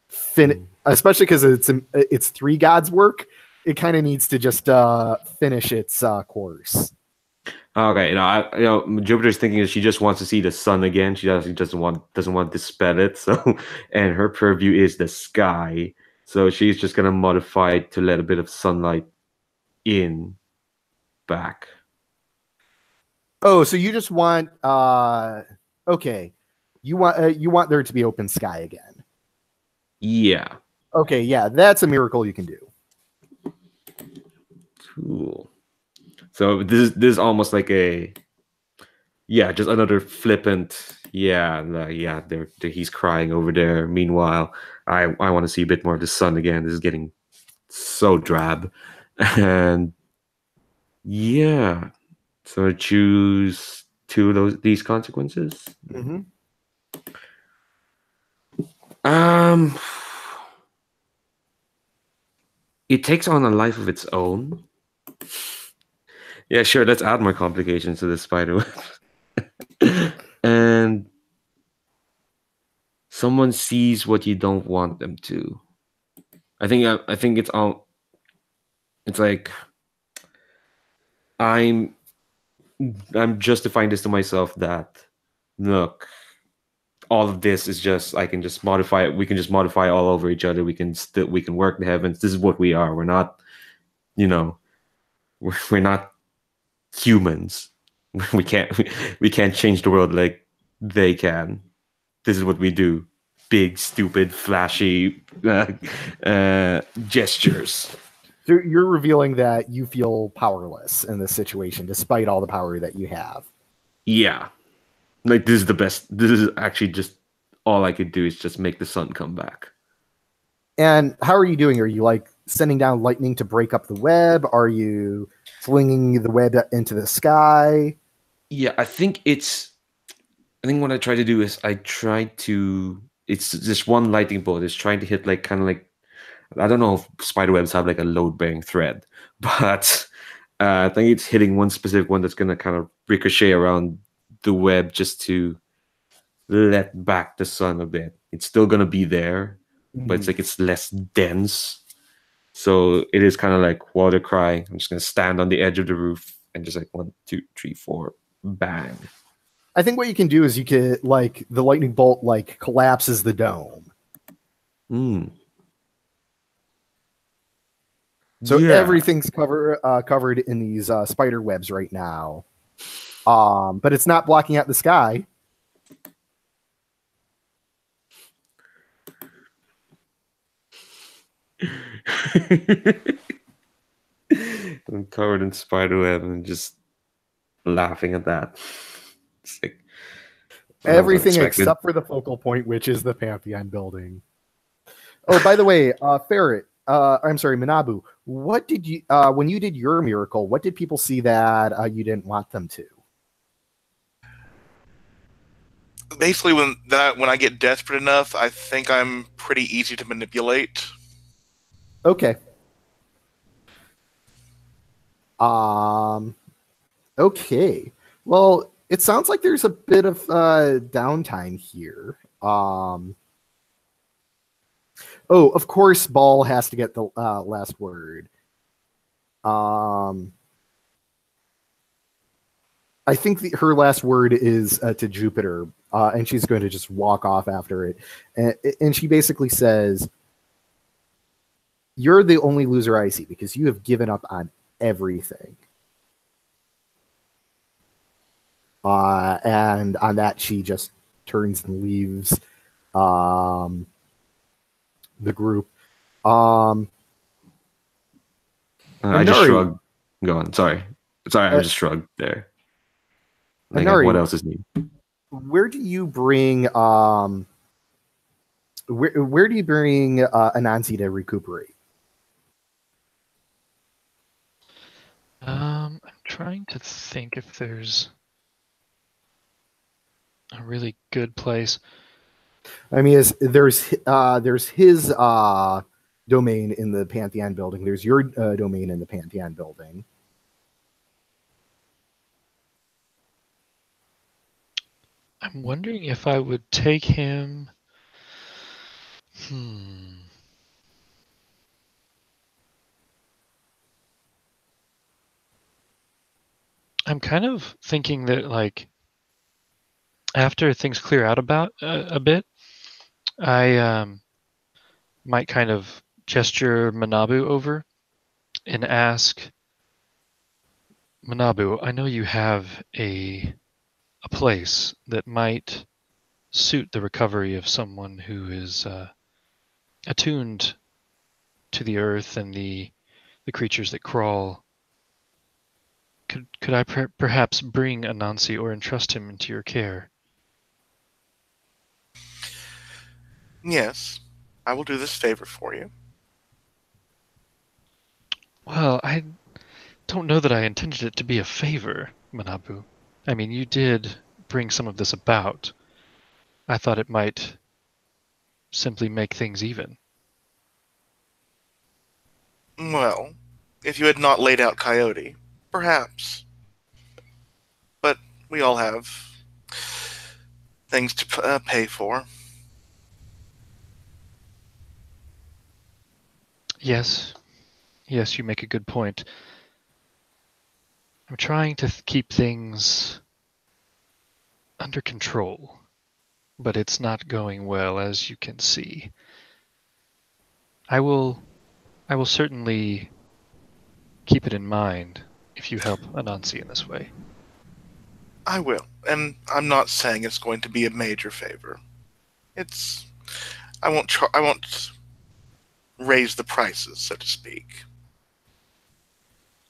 finish, especially because it's three gods' work. It kind of needs to just finish its course.
Okay, Jupiter's thinking that she just wants to see the sun again. She doesn't want to dispel it. So, and her purview is the sky. So she's just gonna modify it to let a bit of sunlight in back.
Oh, so you just want okay. You want there to be open sky again.
Yeah.
Okay, yeah, that's a miracle you can do.
Cool. So this is almost like just another flippant. He's crying over there. Meanwhile, I want to see a bit more of the sun again. This is getting so drab, and yeah. So I choose two of these consequences.
Mm-hmm.
It takes on a life of its own. Yeah, sure. Let's add more complications to the spider web. And someone sees what you don't want them to. I think it's all. It's like I'm justifying this to myself that look, all of this is just I can just modify it. We can just modify all over each other. We can work the heavens. This is what we are. We're not, we're not humans. We can't change the world like they can. This is what we do. Big, stupid, flashy gestures.
So you're revealing that you feel powerless in this situation, despite all the power that you have.
Yeah. Like, this is the best. This is actually just all I could do is just make the sun come back.
And how are you doing? Are you like sending down lightning to break up the web? Are you flinging the web into the sky?
Yeah, I think what I try to do is it's this one lightning bolt is trying to hit like kind of like, I don't know if spider webs have like a load bearing thread, but I think it's hitting one specific one that's gonna kind of ricochet around the web just to let back the sun a bit. It's still gonna be there, but it's like it's less dense. So it is kind of like water cry. I'm just gonna stand on the edge of the roof and just like 1, 2, 3, 4, bang.
I think what you can do is you could like the lightning bolt like collapses the dome. So
Yeah.
everything's covered in these spider webs right now. But it's not blocking out the sky.
I'm covered in spider web and just laughing at that. It's like
Everything except for the focal point, which is the Pantheon building. Oh, by the way, Ferret, I'm sorry, Manabu, what did you, when you did your miracle, what did people see that you didn't want them to?
Basically, when I get desperate enough, I think I'm pretty easy to manipulate.
Okay. Okay. Well, it sounds like there's a bit of downtime here. Oh, of course, Ball has to get the last word. I think her last word is to Jupiter, and she's going to just walk off after it. And she basically says, "You're the only loser I see because you have given up on everything." And on that, she just turns and leaves the group.
I just shrugged. Go on. Sorry, I just shrugged there. Like,
Anari,
what else is new?
Where do you bring where do you bring Anansi to recuperate?
I'm trying to think if there's a really good place.
I mean, there's his domain in the Pantheon building. There's your domain in the Pantheon building.
I'm wondering if I would take him. I'm kind of thinking that, like, after things clear out about a bit, I might kind of gesture Manabu over and ask, Manabu, I know you have a place that might suit the recovery of someone who is attuned to the earth and the creatures that crawl. Could I perhaps bring Anansi or entrust him into your care?
Yes, I will do this favor for you.
Well, I don't know that I intended it to be a favor, Manabu. I mean, you did bring some of this about. I thought it might simply make things even.
Well, if you had not laid out Coyote, perhaps. But we all have things to pay for.
Yes, you make a good point. I'm trying to keep things under control, but it's not going well, as you can see. I will certainly keep it in mind if you help Anansi in this way.
I will, and I'm not saying it's going to be a major favor. I won't raise the prices, so to speak.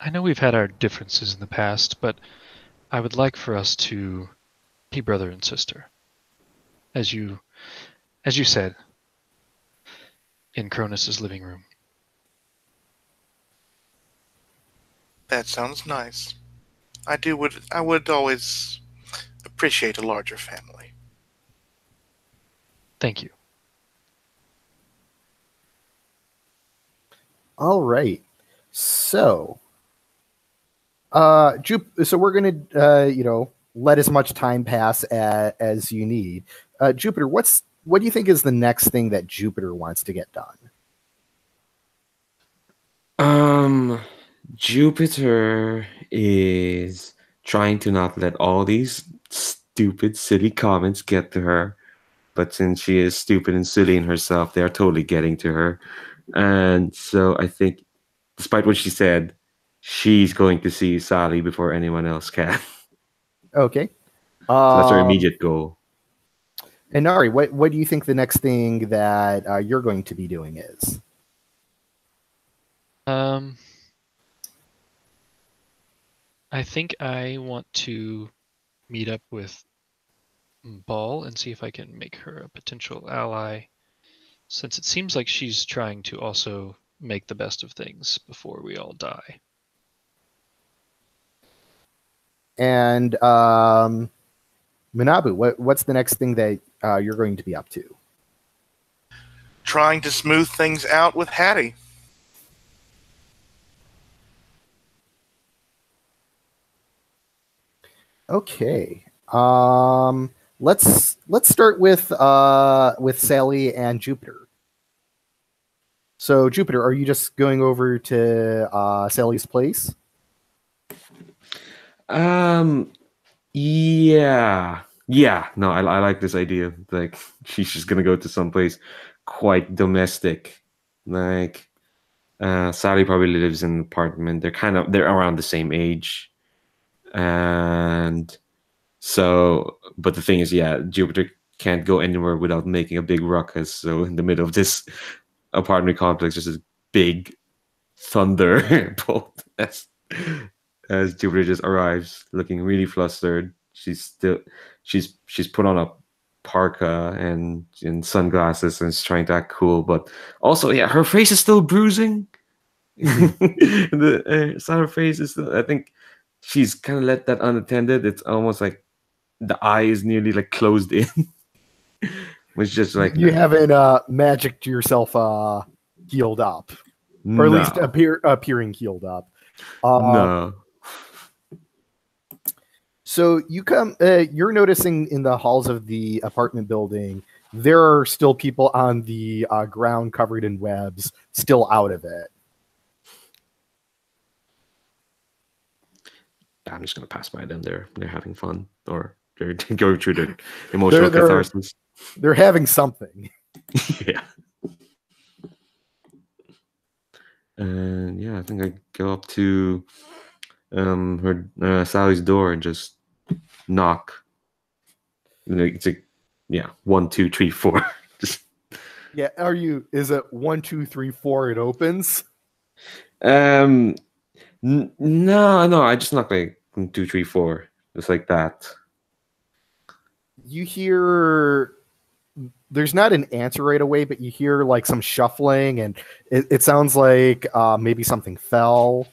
I know we've had our differences in the past, but I would like for us to be brother and sister. As you said in Cronus's living room.
That sounds nice. I would always appreciate a larger family.
Thank you.
All right. So, so we're gonna, let as much time pass as you need. Jupiter, what do you think is the next thing that Jupiter wants to get done?
Jupiter is trying to not let all these stupid, silly comments get to her. But since she is stupid and silly in herself, they are totally getting to her. And so I think, despite what she said, she's going to see Sally before anyone else can.
Okay.
So that's her immediate goal.
And Nari, what do you think the next thing that you're going to be doing is?
I think I want to meet up with Ball and see if I can make her a potential ally, since it seems like she's trying to also make the best of things before we all die.
And Manabu, what's the next thing that you're going to be up to?
Trying to smooth things out with Hattie.
Okay. Let's start with Sally and Jupiter. So Jupiter, are you just going over to Sally's place?
Yeah. Yeah. No, I like this idea. Like, she's just gonna go to someplace quite domestic. Like, Sally probably lives in an apartment. They're around the same age. And so, but the thing is, yeah, Jupiter can't go anywhere without making a big ruckus. So in the middle of this apartment complex, there's this big thunderbolt as Jupiter just arrives, looking really flustered. She's put on a parka and sunglasses and is trying to act cool, but also, yeah, her face is still bruising. The side of her face is still, I think she's kind of let that unattended. It's almost like the eye is nearly like closed in. Which just like,
you haven't magicked yourself healed up, or at least appearing healed up.
No.
So you're noticing in the halls of the apartment building, there are still people on the ground covered in webs, still out of it.
I'm just gonna pass by them. They're having fun, or they're going through their emotional catharsis.
They're having something.
Yeah. And yeah, I think I go up to her Sally's door and just knock. It's like, yeah, 1, 2, 3, 4. Just
yeah. Is it 1, 2, 3, 4? It opens.
No. I just knock like 1, 2, 3, 4, just like that.
You hear. There's not an answer right away, but you hear like some shuffling, and it sounds like maybe something fell.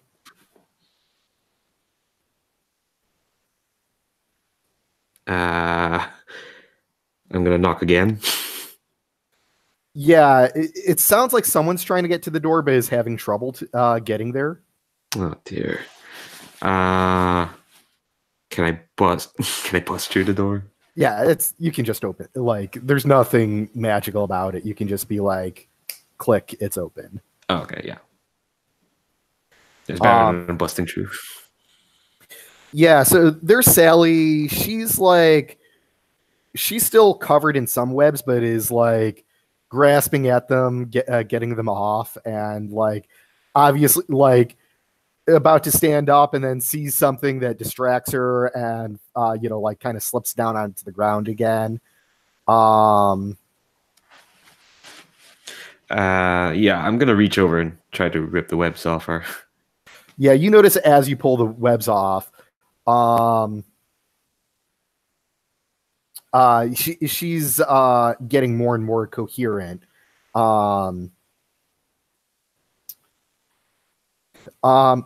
I'm gonna knock again.
Yeah, it sounds like someone's trying to get to the door, but is having trouble getting there.
Oh dear. Can I bust? Can I bust through the door?
Yeah, you can just open. Like, there's nothing magical about it. You can just be like, click, it's open.
Oh, okay, yeah. It's better than busting through.
Yeah, so there's Sally. She's still covered in some webs, but is like grasping at them, getting them off, and like obviously like about to stand up, and then sees something that distracts her, and like kind of slips down onto the ground again.
Yeah, I'm gonna reach over and try to rip the webs off her.
Yeah, you notice as you pull the webs off, she's getting more and more coherent.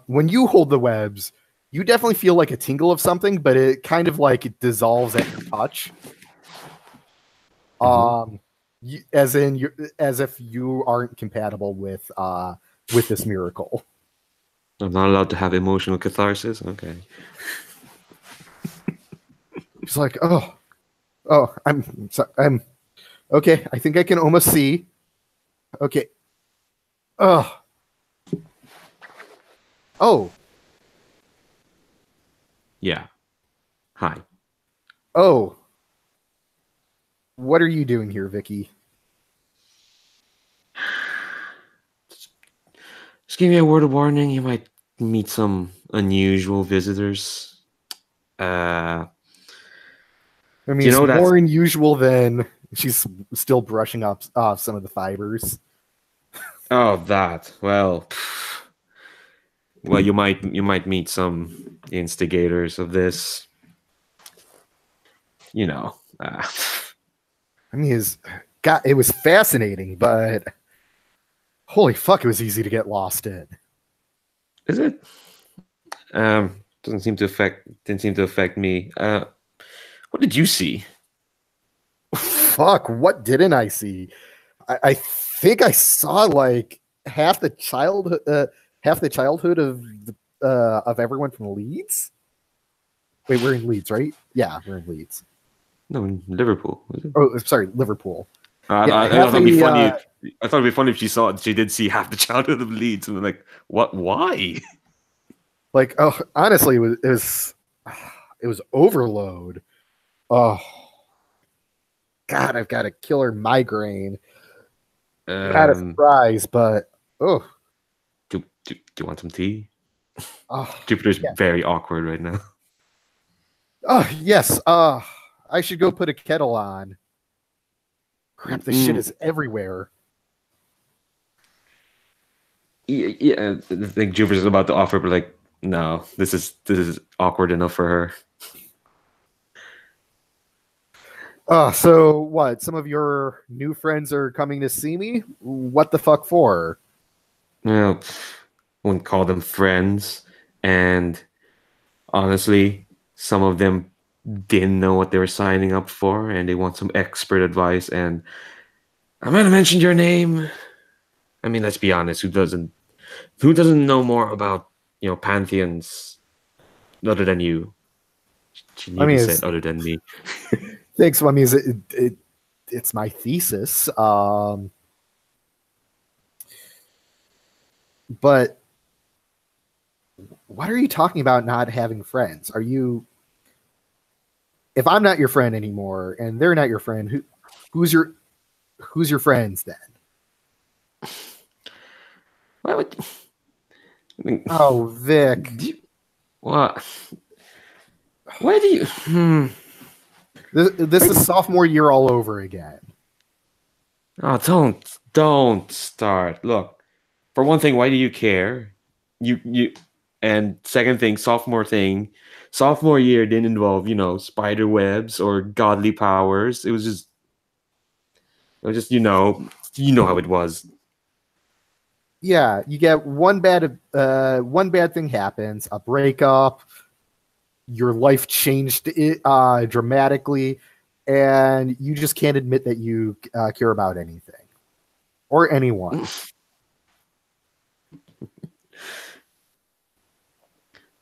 When you hold the webs, You definitely feel like a tingle of something, but it kind of like it dissolves at your touch. As if you aren't compatible with this miracle.
I'm not allowed to have emotional catharsis. Okay.
She's like, oh, I'm okay. I think I can almost see. Okay. Oh.
Yeah. Hi.
Oh. What are you doing here, Vicky?
Just give me a word of warning. You might meet some unusual visitors.
I mean,
you know
it's
that?
more unusual than she's still brushing up off some of the fibers.
Oh, that. Well, you might meet some instigators of this. You know.
I mean, it was fascinating, but holy fuck, it was easy to get lost in.
Is it? Didn't seem to affect me. What did you see?
Fuck, what didn't I see? I think I saw like half the childhood of everyone from Leeds. Wait, we're in Leeds, right? Yeah, we're in Leeds.
No, in Liverpool. Was it?
Oh, sorry, Liverpool.
I thought it'd be funny. I thought it'd be funny if she did see half the childhood of Leeds, and I'm like, what? Why?
Like, oh, honestly, it was overload. Oh, God, I've got a killer migraine. Not a surprise, but oh.
Do you want some tea?
Oh,
Jupiter's very awkward right now.
Oh, yes. I should go put a kettle on. Crap, this shit is everywhere.
Yeah, I think Jupiter's about to offer, but like, no, this is awkward enough for her.
So what? Some of your new friends are coming to see me? What the fuck for?
Well, I wouldn't call them friends, and honestly, some of them didn't know what they were signing up for, and they want some expert advice. And I might have mentioned your name. I mean, let's be honest. Who doesn't know more about pantheons other than you? She nearly said other than me.
Thanks. I mean, it's my thesis. But what are you talking about not having friends? Are you... If I'm not your friend anymore and they're not your friend, who's your friends then?
Why would... I mean,
oh, Vic.
What? Why do you...
This is sophomore year all over again.
Oh, don't start. Look, for one thing, why do you care? And second thing, sophomore year didn't involve, spider webs or godly powers. It was just, how it was.
Yeah, you get one bad thing happens, a breakup, your life changed dramatically, and you just can't admit that you care about anything or anyone.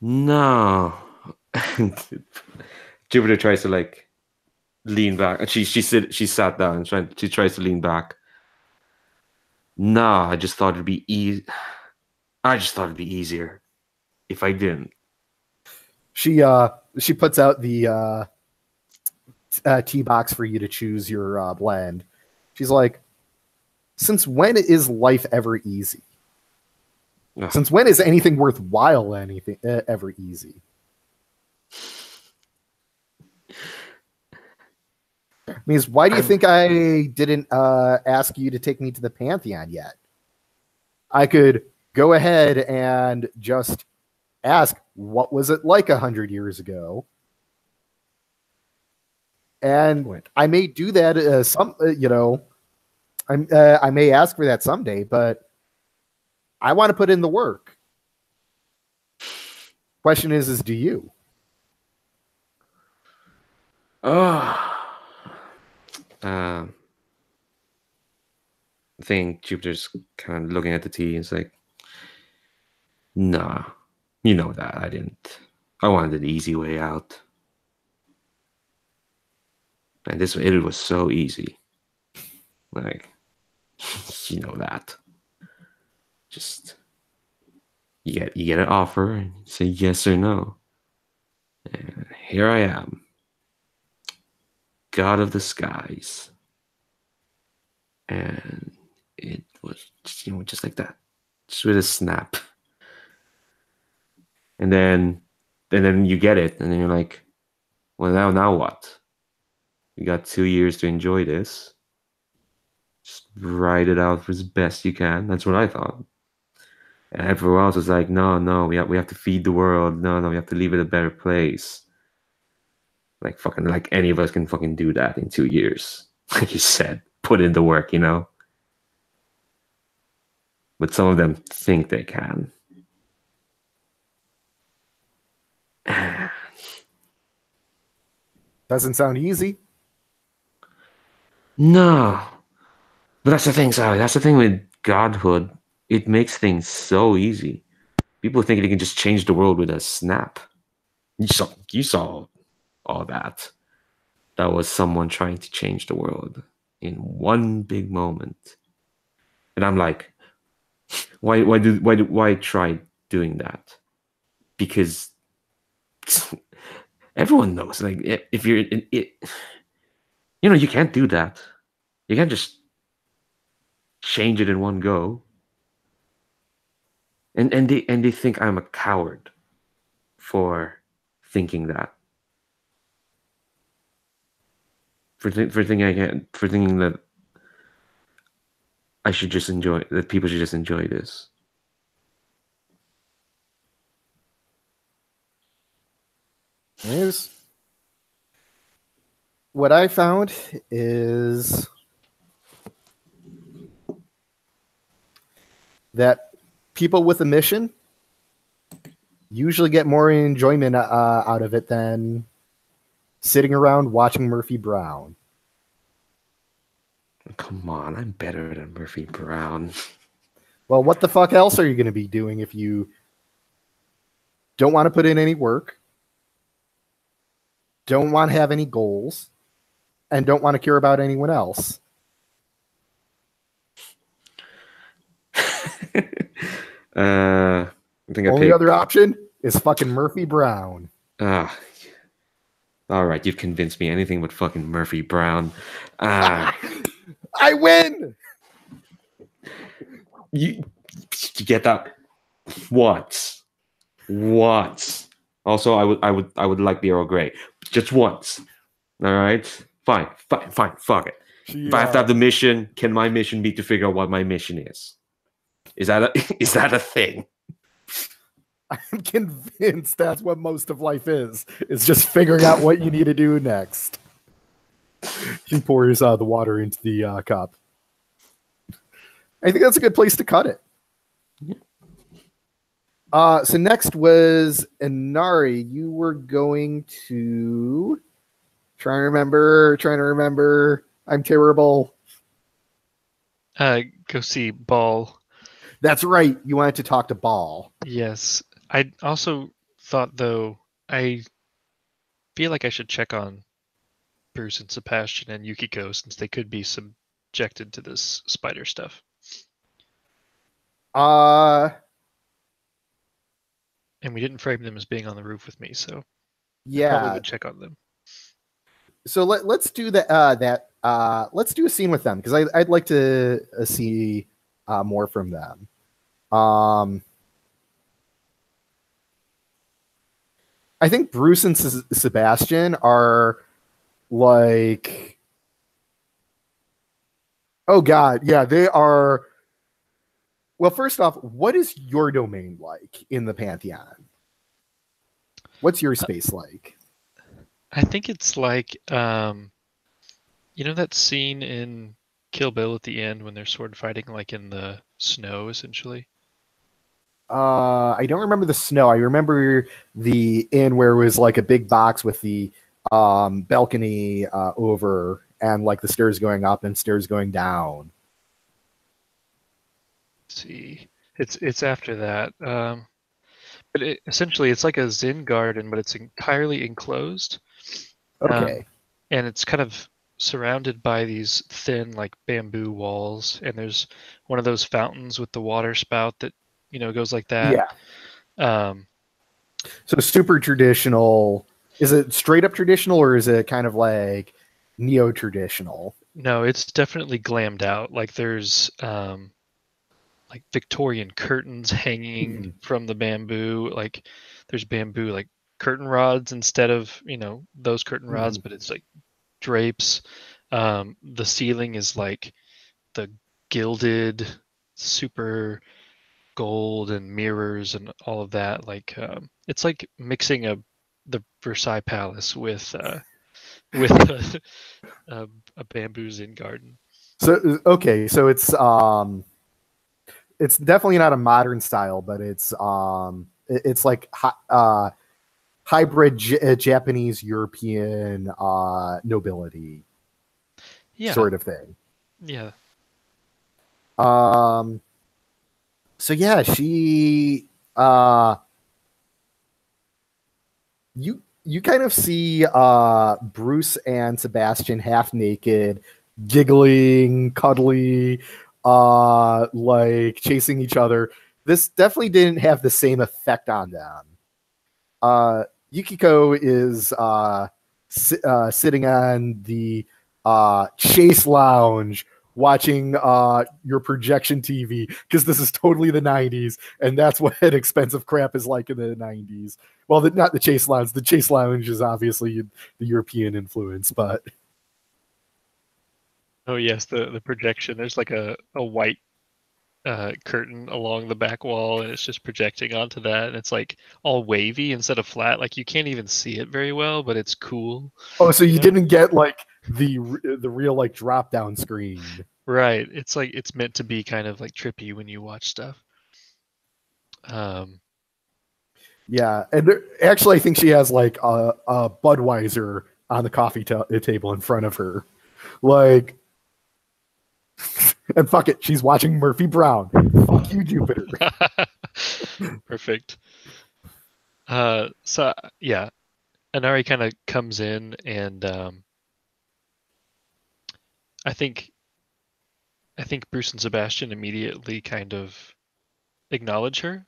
No. Jupiter tries to lean back, and she sat down and she tries to lean back. No, I just thought it'd be easy. I just thought it'd be easier if I didn't.
She puts out the tea box for you to choose your blend. She's like, since when is life ever easy?
Ugh.
Since when is anything worthwhile ever easy? Means why do you think I didn't ask you to take me to the Pantheon yet? I could go ahead and just ask, what was it like 100 years ago? And I may do that I may ask for that someday, but I want to put in the work. Question is do you?
Oh, I think Jupiter's kind of looking at the tea. It's like, nah, you know that I didn't. I wanted the easy way out, and it was so easy. Like, you know that. Just you get an offer and you say yes or no, and here I am, God of the skies, and it was just like that, just with a snap. And then you get it, and then you're like, well, now what? You got 2 years to enjoy this. Just ride it out as best you can. That's what I thought. And everyone else was like, no, we have to feed the world. No, we have to leave it a better place. Like fucking, like any of us can fucking do that in 2 years. Like you said, put in the work, But some of them think they can.
Doesn't sound easy.
No. But that's the thing, sorry. That's the thing with godhood. It makes things so easy. People think they can just change the world with a snap. You saw all that. That was someone trying to change the world in one big moment. And I'm like, why try doing that? Because everyone knows, like, if you're in it, you can't do that. You can't just change it in one go. And they think I'm a coward for thinking that. For thinking that people should just enjoy this.
Here's what I found is that people with a mission usually get more enjoyment out of it than sitting around watching Murphy Brown.
Come on, I'm better than Murphy Brown.
Well, what the fuck else are you going to be doing if you don't want to put in any work, don't want to have any goals, and don't want to care about anyone else?
I think
Only other option is fucking Murphy Brown.
Ah, all right, you've convinced me. Anything but fucking Murphy Brown.
I win.
You get that once. Also, I would like the Earl Grey just once. All right, fine. Fuck it. If I have to have the mission, can my mission be to figure out what my mission is? Is that a thing?
I'm convinced that's what most of life is just figuring out what you need to do next. She pours the water into the cup. I think that's a good place to cut it. So next was Inari. You were going to trying to remember. I'm terrible.
Go see Ball.
That's right. You wanted to talk to Ball.
Yes. I also thought, though, I feel like I should check on Bruce and Sebastian and Yukiko since they could be subjected to this spider stuff. And we didn't frame them as being on the roof with me, so
yeah,
I probably would check on them.
So let's do let's do a scene with them because I'd like to see more from them. I think Bruce and Sebastian are like, oh god, yeah, they are. Well, first off, what is your domain like in the Pantheon? What's your space like?
I think it's like, that scene in Kill Bill at the end when they're sword fighting, like in the snow, essentially.
I don't remember the snow. I remember the inn where it was like a big box with the balcony over and like the stairs going up and stairs going down.
Let's see, it's after that. But essentially, it's like a Zen garden, but it's entirely enclosed.
Okay.
And it's kind of surrounded by these thin, like bamboo walls. And there's one of those fountains with the water spout that goes like that.
Yeah.
Um,
So super traditional. Is it straight up traditional or is it kind of like neo-traditional?
no, it's definitely glammed out. Like there's like Victorian curtains hanging from the bamboo. Like there's bamboo like curtain rods instead of those curtain rods, but it's like drapes. The ceiling is like the gilded super gold and mirrors and all of that. Like it's like mixing the Versailles Palace with a bamboo Zen garden.
So okay, so it's definitely not a modern style, but it's like hybrid Japanese European nobility sort of thing.
Yeah.
So yeah, she you kind of see Bruce and Sebastian half naked, giggling, cuddly, like chasing each other. This definitely didn't have the same effect on them. Yukiko is sitting on the chase lounge watching your projection TV because this is totally the 90s, and that's what expensive crap is like in the 90s. Well, not the chase lounge. The chase lounge is obviously the European influence, but
oh yes, the projection. There's like a white curtain along the back wall, and it's just projecting onto that, and it's like all wavy instead of flat. Like you can't even see it very well, but it's cool.
Oh, so you didn't get like the real like drop down screen.
Right. It's like it's meant to be kind of like trippy when you watch stuff.
Yeah, and actually, I think she has like a Budweiser on the coffee table in front of her, like, and fuck it, she's watching Murphy Brown. Fuck you, Jupiter.
Perfect. So yeah, Inari kind of comes in, and I think Bruce and Sebastian immediately kind of acknowledge her.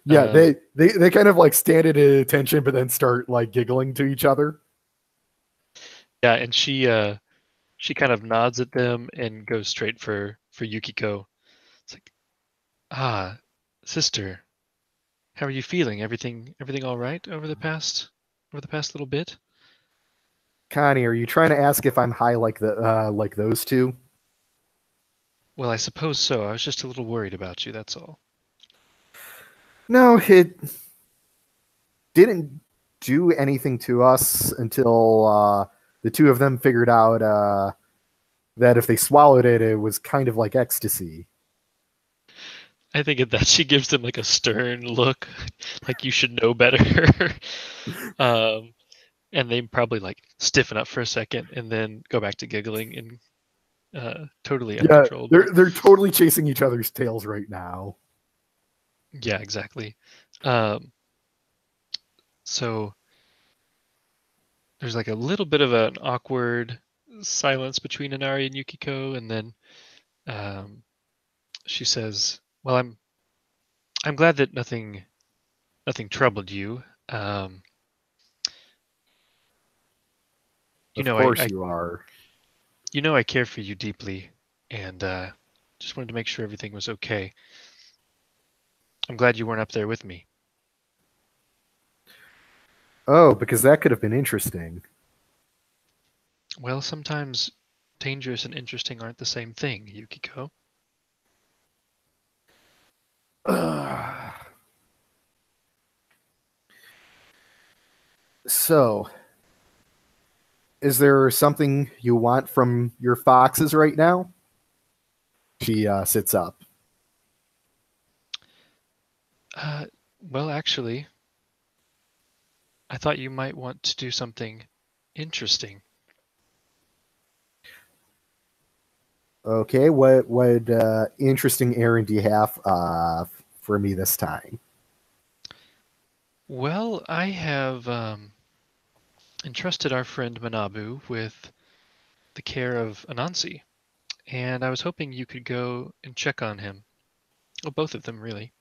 Yeah, they kind of like stand at attention, but then start like giggling to each other.
Yeah, and she kind of nods at them and goes straight for Yukiko. It's like, sister, how are you feeling? Everything all right over the past little bit?
Connie, are you trying to ask if I'm high like like those two?
Well, I suppose so. I was just a little worried about you, that's all.
No, it didn't do anything to us until the two of them figured out that if they swallowed it, it was kind of like ecstasy.
I think at that she gives him like a stern look, like you should know better. And they probably like stiffen up for a second and then go back to giggling and totally uncontrollable.
They're totally chasing each other's tails right now.
Yeah, exactly. So there's like a little bit of an awkward silence between Inari and Yukiko, and then she says, "Well, I'm glad that nothing troubled you.
Of course you are.
You know I care for you deeply, and just wanted to make sure everything was okay. I'm glad you weren't up there with me."
Oh, because that could have been interesting.
Well, sometimes dangerous and interesting aren't the same thing, Yukiko.
So, is there something you want from your foxes right now? She sits up.
Well, actually, I thought you might want to do something interesting.
Okay, what interesting errand do you have for me this time?
Well, I have entrusted our friend Manabu with the care of Anansi, and I was hoping you could go and check on him. Well, both of them, really.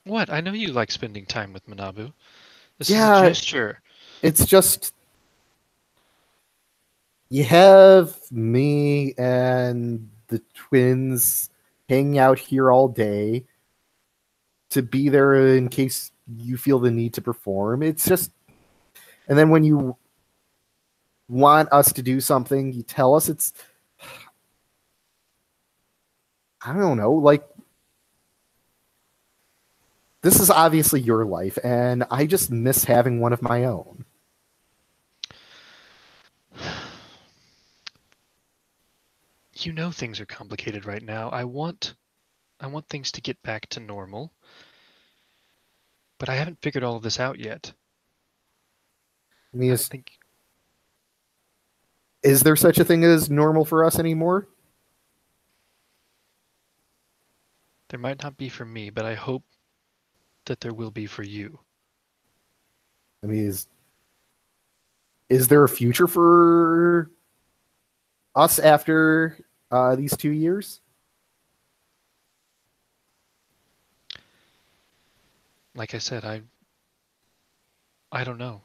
What? I know you like spending time with Manabu. This is a
Yeah,
gesture.
it's just you have me and the twins hanging out here all day to be there in case you feel the need to perform. It's just, and then when you want us to do something, you tell us. It's, I don't know, like, this is obviously your life, and I just miss having one of my own.
You know things are complicated right now. I want things to get back to normal, but I haven't figured all of this out yet.
I mean,
I think
is there such a thing as normal for us anymore?
there might not be for me, but I hope that there will be for you.
I mean, is there a future for us after these 2 years?
Like I said, I don't know.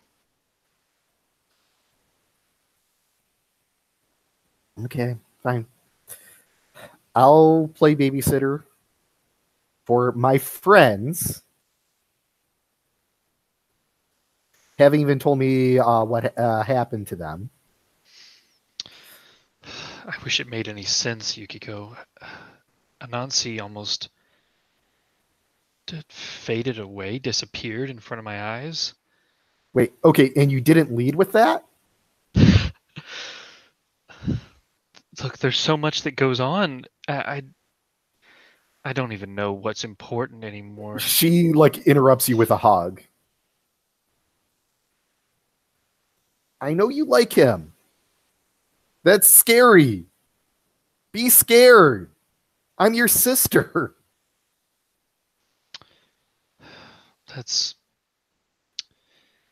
Okay, fine. I'll play babysitter for my friends. Haven't even told me what happened to them.
I wish it made any sense, Yukiko. Anansi almost faded away, disappeared in front of my eyes.
Wait, okay, and you didn't lead with that?
Look, there's so much that goes on. I don't even know what's important anymore.
She like interrupts you with a hug. I know you like him. That's scary. Be scared. I'm your sister.
That's.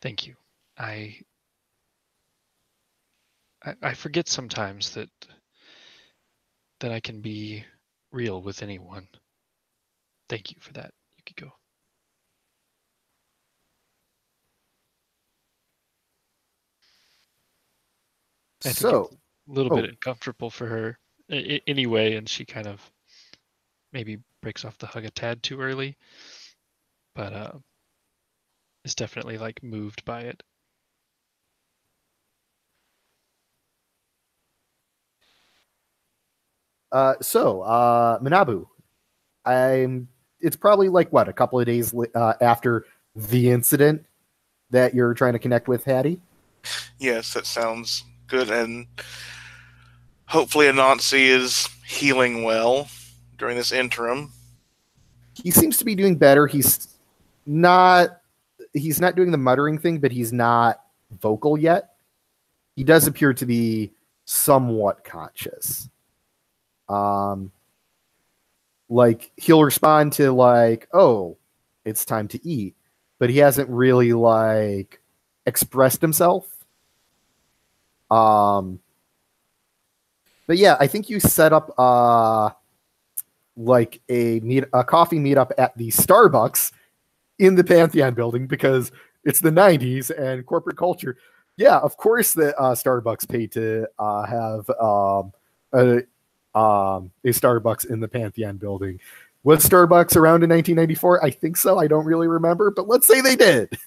Thank you. I forget sometimes that I can be real with anyone. Thank you for that, Yukiko. I think
So,
it's a little
oh,
bit uncomfortable for her anyway, and she kind of maybe breaks off the hug a tad too early, but is definitely like moved by it.
Manabu, I'm. It's probably like what, a couple of days after the incident that you're trying to connect with Hattie.
Yes, that sounds good. And hopefully Anansi is healing well during this interim.
He seems to be doing better. Not he's not doing the muttering thing, but he's not vocal yet. He does appear to be somewhat conscious. Like he'll respond to like, "Oh, it's time to eat," but he hasn't really like expressed himself. Um, but yeah, I think you set up like a coffee meetup at the Starbucks in the Pantheon building because it's the 90s and corporate culture. Yeah, of course the Starbucks paid to have a Starbucks in the Pantheon building. Was Starbucks around in 1994? I think so. I don't really remember, but let's say they did.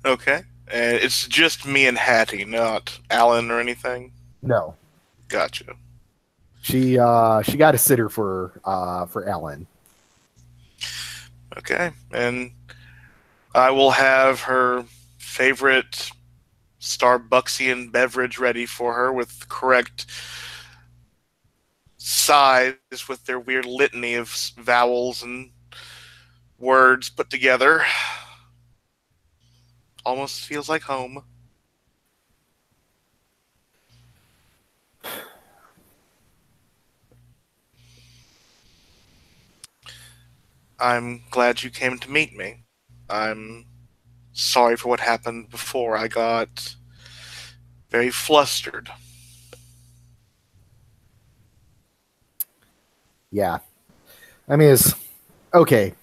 Okay. And it's just me and Hattie, not Alan or anything.
No,
Gotcha.
she got a sitter for Ellen.
Okay. And I will have her favorite Starbucksian beverage ready for her with correct sighs with their weird litany of vowels and words put together. Almost feels like home. I'm glad you came to meet me. I'm sorry for what happened before. I got very flustered.
Yeah. I mean, it's okay.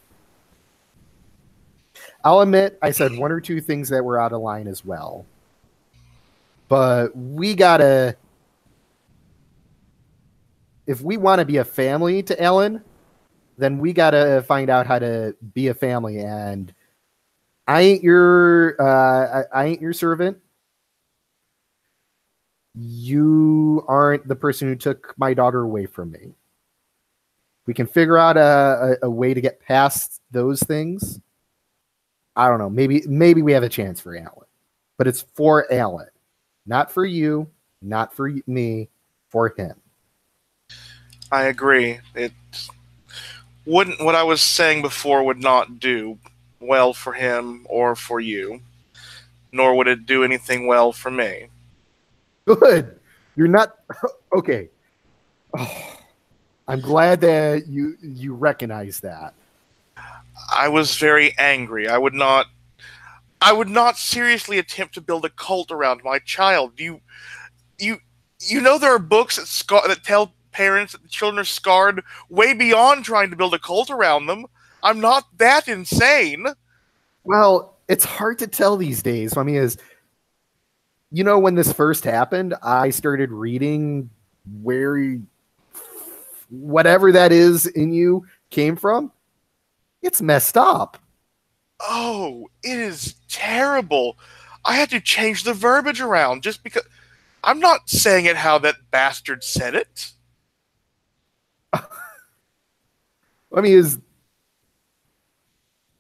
I'll admit I said one or two things that were out of line as well. But we gotta, if we want to be a family to Ellen, then we gotta find out how to be a family. And I ain't your servant. You aren't the person who took my daughter away from me. We can figure out a way to get past those things. I don't know. Maybe we have a chance for Alan, but it's for Alan, not for you, not for me, for him.
I agree. It wouldn't, what I was saying before would not do well for him or for you, nor would it do anything well for me.
Good. You're not okay. Oh, I'm glad that you recognize that.
I was very angry. I would not seriously attempt to build a cult around my child. You know there are books that tell parents that the children are scarred way beyond trying to build a cult around them. I'm not that insane.
Well, it's hard to tell these days. I mean, when this first happened, I started reading where whatever that is in you came from. It's messed up.
Oh, it is terrible. I had to change the verbiage around just because I'm not saying it how that bastard said it.
I mean,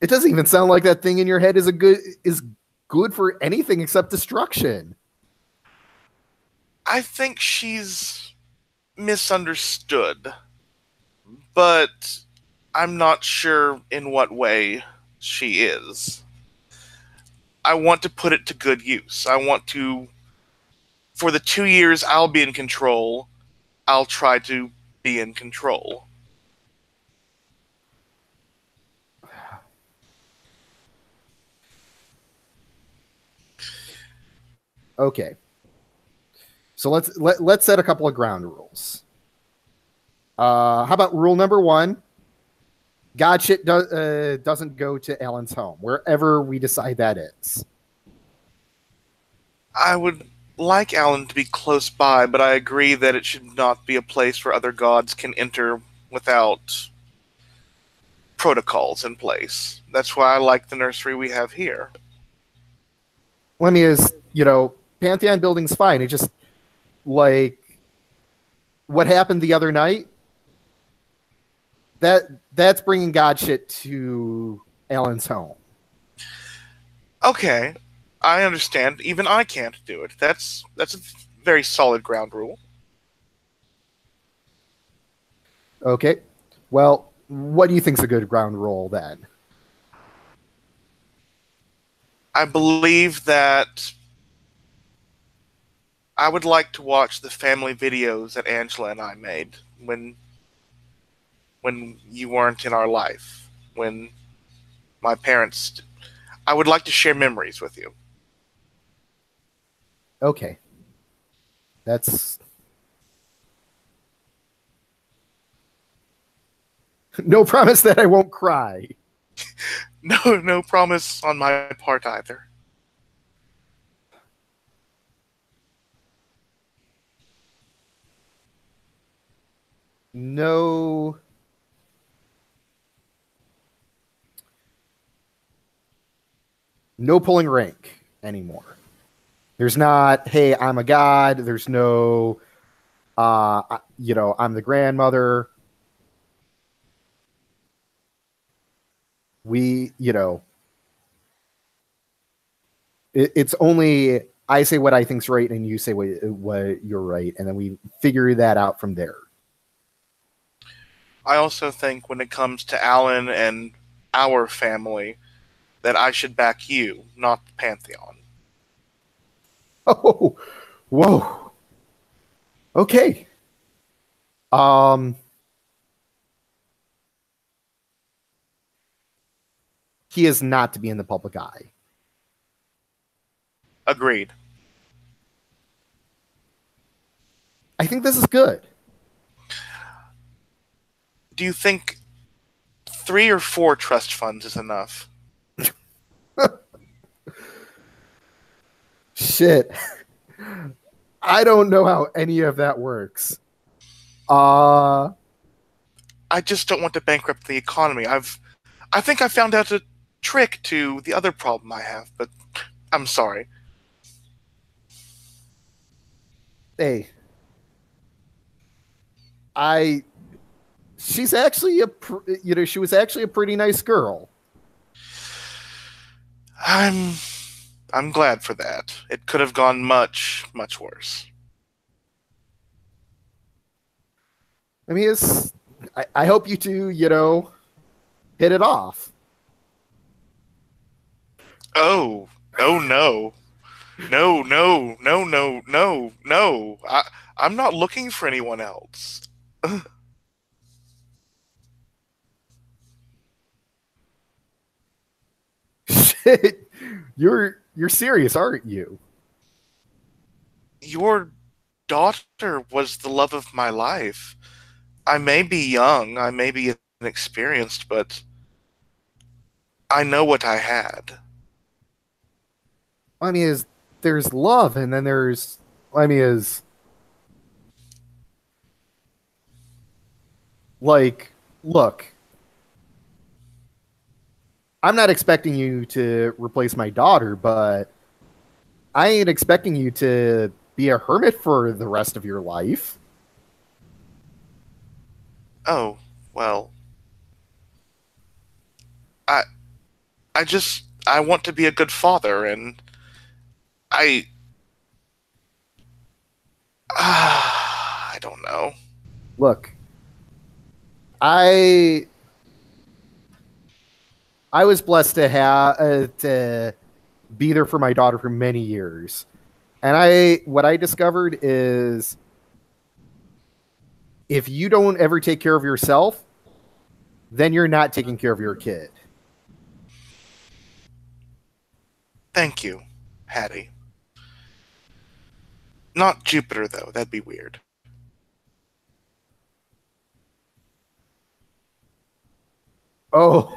it doesn't even sound like that thing in your head is good for anything except destruction.
I think she's misunderstood, but I'm not sure in what way she is. I want to put it to good use. I want to, for the 2 years I'll be in control, I'll try to be in control.
Okay. So let's set a couple of ground rules. How about rule number 1? God shit doesn't go to Alan's home, wherever we decide that is.
I would like Alan to be close by, but I agree that it should not be a place where other gods can enter without protocols in place. That's why I like the nursery we have here.
Let me Pantheon building's fine. It just, like, what happened the other night, that's bringing God shit to Alan's home.
Okay, I understand. Even I can't do it. That's a very solid ground rule.
Okay. Well, what do you think's a good ground rule then?
I believe that I would like to watch the family videos that Angela and I made when you weren't in our life, when my parents. I would like to share memories with you.
Okay. That's no promise that I won't cry.
No promise on my part either.
No pulling rank anymore. There's not, hey, I'm a god. There's no, I'm the grandmother. It's only I say what I think's right and you say what you're right, and then we figure that out from there.
I also think when it comes to Alan and our family, that I should back you, not the Pantheon.
Oh, whoa. Okay. He is not to be in the public eye.
Agreed.
I think this is good.
Do you think 3 or 4 trust funds is enough?
Shit. I don't know how any of that works.
I just don't want to bankrupt the economy. I think I found out a trick to the other problem I have, but I'm sorry.
Hey. She's actually she was actually a pretty nice girl.
I'm glad for that. It could have gone much, much worse.
I mean, I hope you two, hit it off.
Oh no. No, no, no, no, no, no. I'm not looking for anyone else.
Shit. You're serious, aren't you?
Your daughter was the love of my life. I may be young, I may be inexperienced, but I know what I had.
I mean, there's love, and then there's, look, I'm not expecting you to replace my daughter, but I ain't expecting you to be a hermit for the rest of your life.
Oh, well. I want to be a good father, and I don't know.
Look, I was blessed to have to be there for my daughter for many years, and what I discovered is if you don't ever take care of yourself, then you're not taking care of your kid.
Thank you, Hattie. Not Jupiter, though. That'd be weird.
Oh,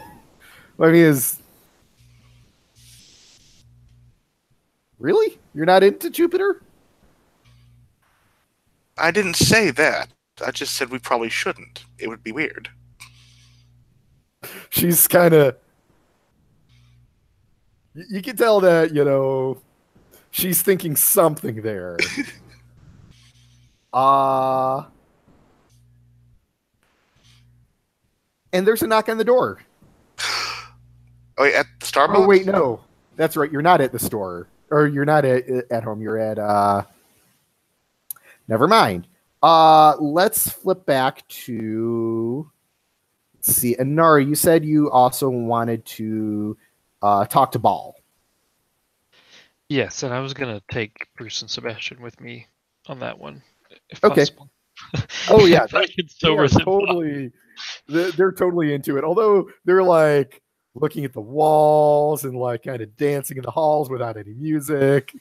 I mean, really? You're not into Jupiter?
I didn't say that. I just said we probably shouldn't. It would be weird.
She's kind of. You can tell that, she's thinking something there. And there's a knock on the door.
Oh, wait, at the Starbucks?
Oh, wait, no. That's right. You're not at the store. Or you're not at home. You're at, never mind. Let's flip back to, let's see. Anara, you said you also wanted to talk to Ball.
Yes, and I was gonna take Bruce and Sebastian with me on that one, if
Okay.
possible.
Oh, yeah.
If I could sober them up.
They're totally into it. Although they're like looking at the walls and like kind of dancing in the halls without any music.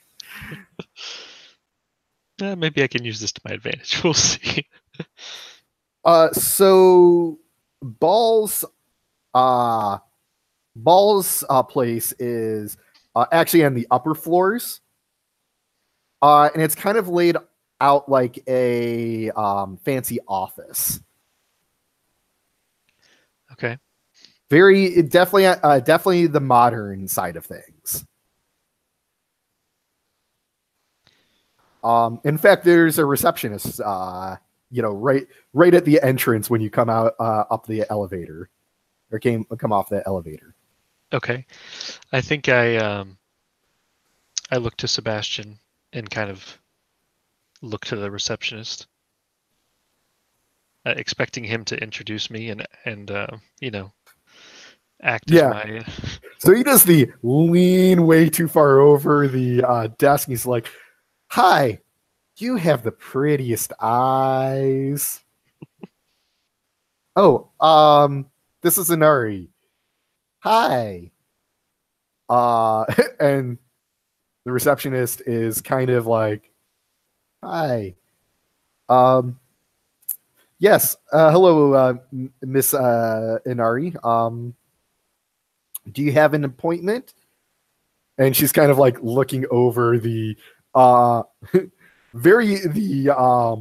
Maybe I can use this to my advantage. We'll see.
So Ball's place is actually on the upper floors, and it's kind of laid out like a fancy office.
Okay.
Definitely the modern side of things. In fact, there's a receptionist, right at the entrance when you come out up the elevator, or come off the elevator.
Okay. I think I look to Sebastian and kind of look to the receptionist. expecting him to introduce me and act
Yeah.
as my.
So he does the lean way too far over the desk. And he's like, "Hi, you have the prettiest eyes." Oh, this is Inari. Hi. And the receptionist is kind of like, "Hi. Um, yes. Hello, Miss Inari. Do you have an appointment?" And she's kind of like looking over the uh the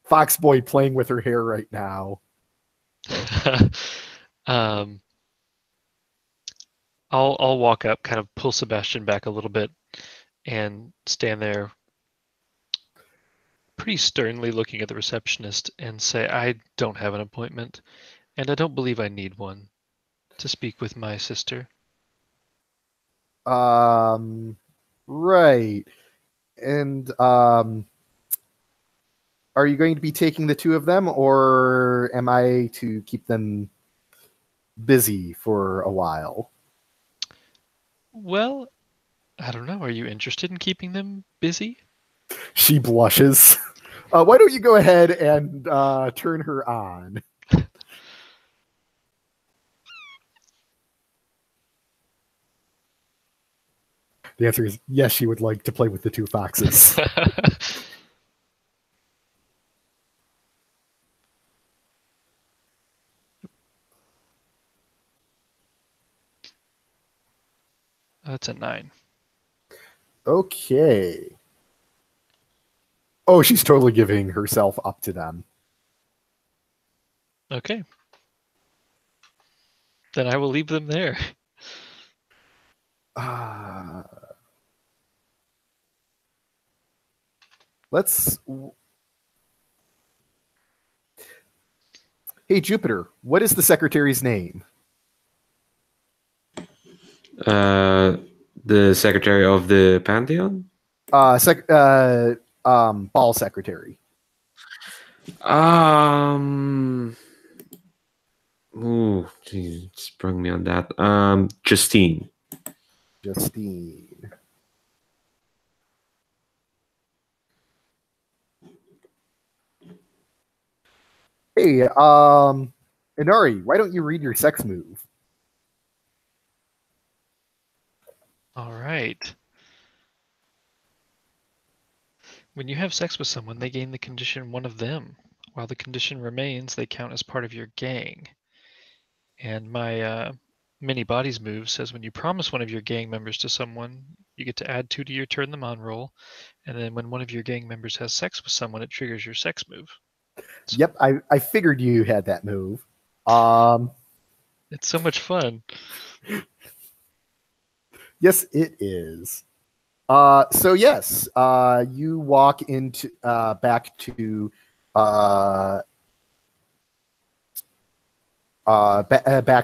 fox boy playing with her hair right now.
um, I'll walk up, kind of pull Sebastian back a little bit, and stand there, pretty sternly looking at the receptionist, and say, "I don't have an appointment, and I don't believe I need one to speak with my sister."
Right. And are you going to be taking the two of them, or am I to keep them busy for a while?
Well, I don't know. Are you interested in keeping them busy?
She blushes. Why don't you go ahead and turn her on? The answer is yes, she would like to play with the two foxes.
That's a 9.
Okay. Oh, she's totally giving herself up to them.
Okay. Then I will leave them there.
Let's. Hey, Jupiter, what is the secretary's name?
The secretary of the Pantheon.
Ball secretary.
Ooh, geez, sprung me on that. Justine.
Justine. Hey, Inari, why don't you read your sex move?
All right. When you have sex with someone, they gain the condition one of them. While the condition remains, they count as part of your gang. And my mini bodies move says when you promise one of your gang members to someone, you get to add 2 to your turn them on roll. And then when one of your gang members has sex with someone, it triggers your sex move. So,
yep, I figured you had that move.
it's so much fun.
Yes, it is. So yes, you walk into back to back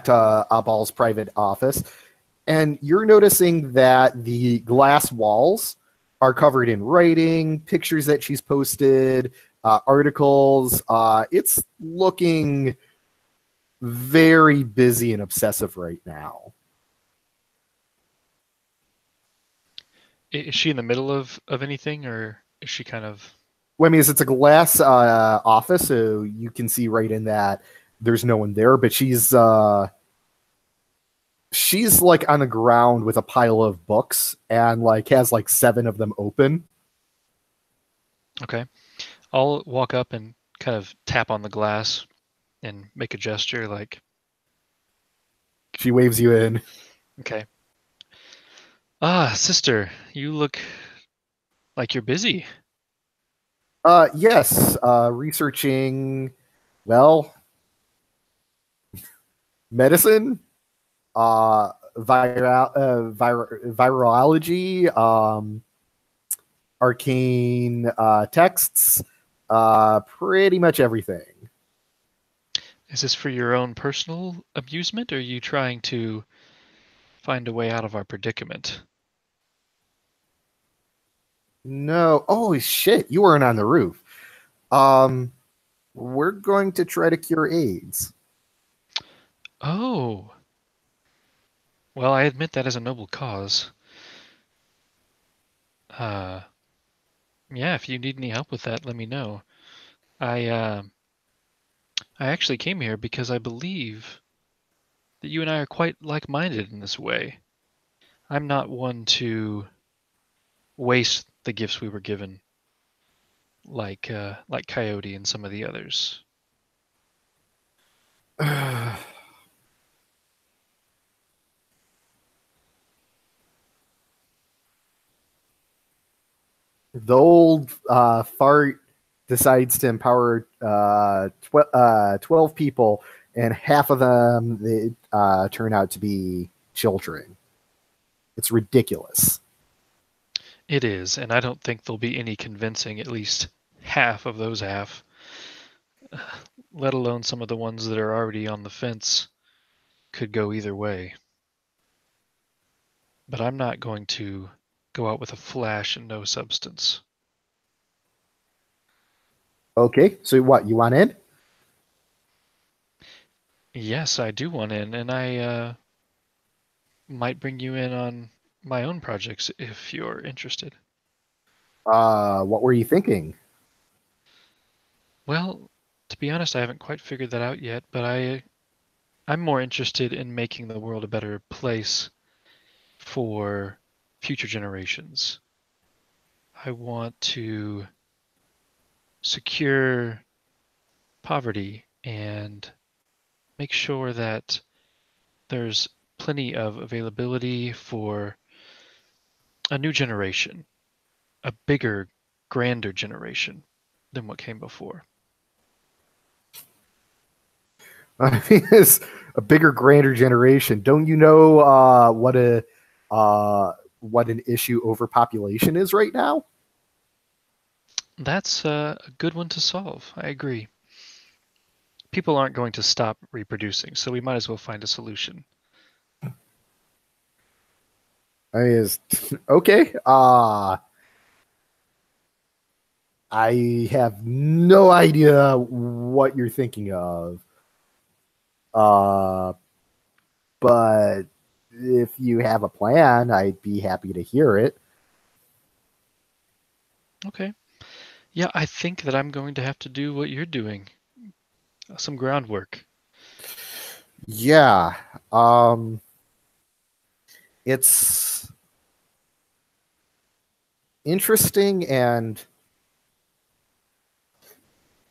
to Ball's private office, and you're noticing that the glass walls are covered in writing, pictures that she's posted, articles. It's looking very busy and obsessive right now.
Is she in the middle of anything, or is she kind of...
Well, I mean, it's a glass office, so you can see right in that there's no one there, but she's like on the ground with a pile of books and like has like 7 of them open.
Okay. I'll walk up and kind of tap on the glass and make a gesture like...
She waves you in.
Okay. Ah, sister, you look like you're busy.
Yes, researching, well, medicine, virology, arcane texts, pretty much everything.
Is this for your own personal amusement, or are you trying to find a way out of our predicament?
No. Oh shit, you weren't on the roof. We're going to try to cure AIDS.
Oh. Well, I admit that is a noble cause. Yeah, if you need any help with that, let me know. I actually came here because I believe that you and I are quite like-minded in this way. I'm not one to waste the gifts we were given, like Coyote and some of the others.
The old fart decides to empower 12 people, and half of them they, turn out to be children. It's ridiculous.
It is, and I don't think there'll be any convincing at least half of those half, let alone some of the ones that are already on the fence could go either way. But I'm not going to go out with a flash and no substance.
Okay, so what, you want in?
Yes, I do want in, and I might bring you in on my own projects if you're interested.
What were you thinking?
Well, to be honest, I haven't quite figured that out yet, but I'm more interested in making the world a better place for future generations. I want to secure poverty and make sure that there's plenty of availability for a new generation, a bigger, grander generation than what came before.
I mean, it's a bigger, grander generation. Don't you know what an issue overpopulation is right now?
That's a good one to solve. I agree. People aren't going to stop reproducing, so we might as well find a solution.
I mean, is okay. I have no idea what you're thinking of. Uh, but if you have a plan, I'd be happy to hear it.
Okay. Yeah, I think that I'm going to have to do what you're doing. Some groundwork.
Yeah. Um, it's interesting, and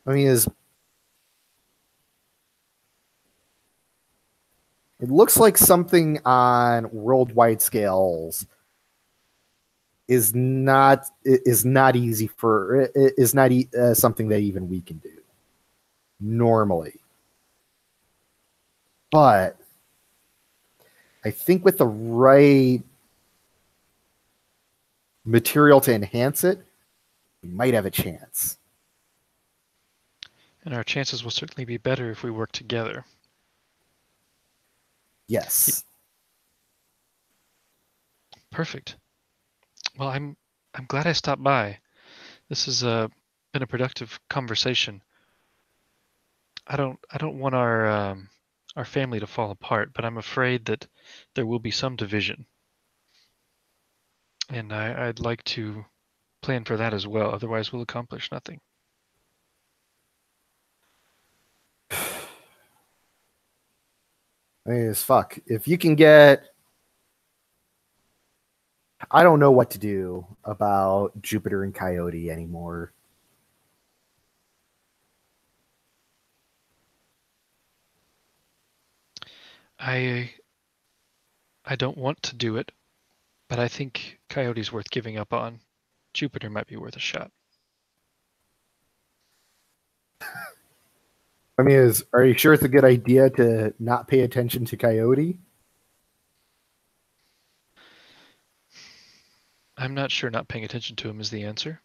I mean, is it looks like something on worldwide scales is not easy for is not something that even we can do normally. But I think with the right material to enhance it, we might have a chance.
And our chances will certainly be better if we work together.
Yes.
Perfect. Well, I'm glad I stopped by. This has been a productive conversation. I don't want our family to fall apart, but I'm afraid that there will be some division, and I'd like to plan for that as well. Otherwise, we'll accomplish nothing.
I mean, it's fuck. If you can get, I don't know what to do about Jupiter and Coyote anymore.
I I don't want to do it, but I think Coyote's worth giving up on. Jupiter might be worth a shot.
I mean, are you sure it's a good idea to not pay attention to Coyote?
I'm not sure not paying attention to him is the answer.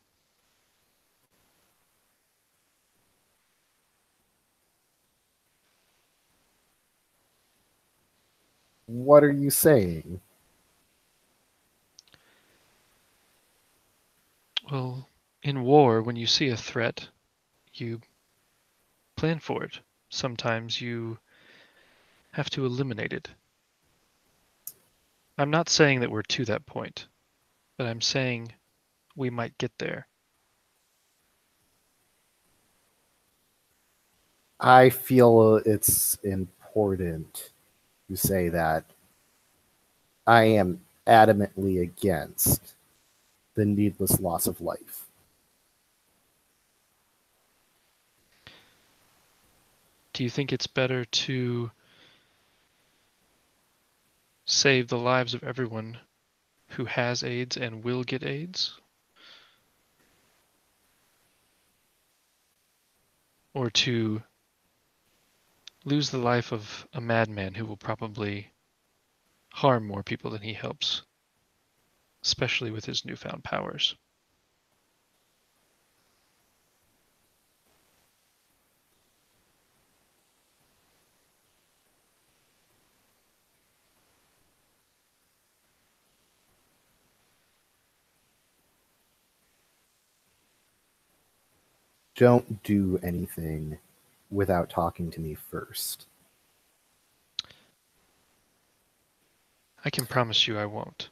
What are you saying?
Well, in war, when you see a threat, you plan for it. Sometimes you have to eliminate it. I'm not saying that we're to that point, but I'm saying we might get there.
I feel it's important to say that I am adamantly against the needless loss of life.
Do you think it's better to save the lives of everyone who has AIDS and will get AIDS? Or to lose the life of a madman who will probably harm more people than he helps, especially with his newfound powers?
Don't do anything without talking to me first.
I can promise you I won't.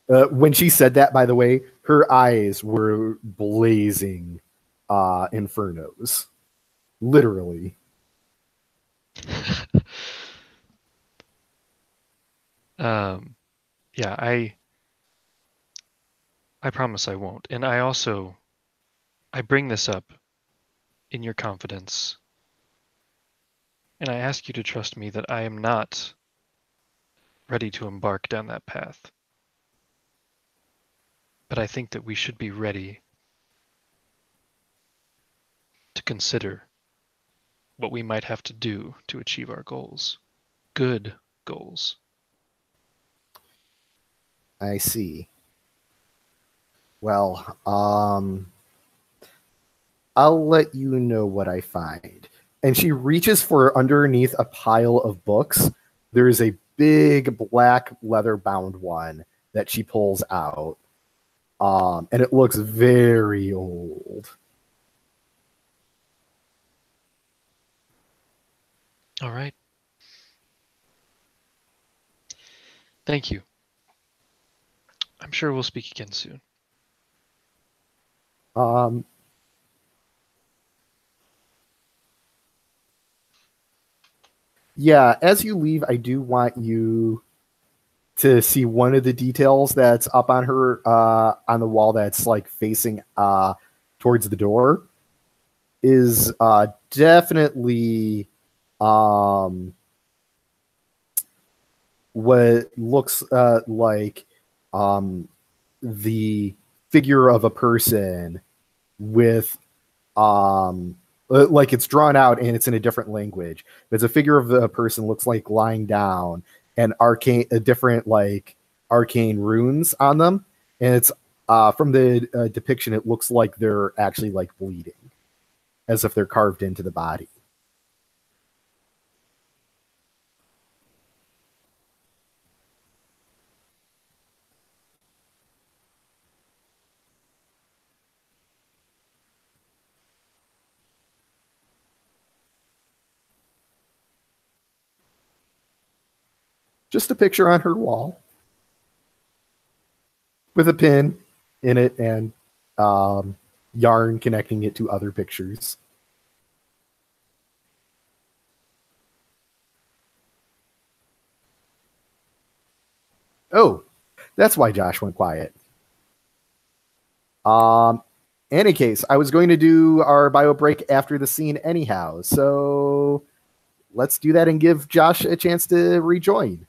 When she said that, by the way, her eyes were blazing infernos. Literally.
Yeah, I promise I won't. And I bring this up in your confidence. And I ask you to trust me that I am not ready to embark down that path. But I think that we should be ready to consider what we might have to do to achieve our goals. Good goals.
I see. Well, I'll let you know what I find. And she reaches for underneath a pile of books. There's a big black leather bound one that she pulls out. And it looks very old.
All right. Thank you. I'm sure we'll speak again soon.
Um, yeah, as you leave, I do want you to see one of the details that's up on her on the wall that's like facing towards the door is definitely um what looks like um the figure of a person with like it's drawn out and it's in a different language. It's a figure of a person looks like lying down and arcane a different like arcane runes on them, and it's from the depiction it looks like they're actually like bleeding as if they're carved into the body. Just a picture on her wall with a pin in it and yarn connecting it to other pictures. Oh, that's why Josh went quiet. Any case, I was going to do our bio break after the scene anyhow, so let's do that and give Josh a chance to rejoin.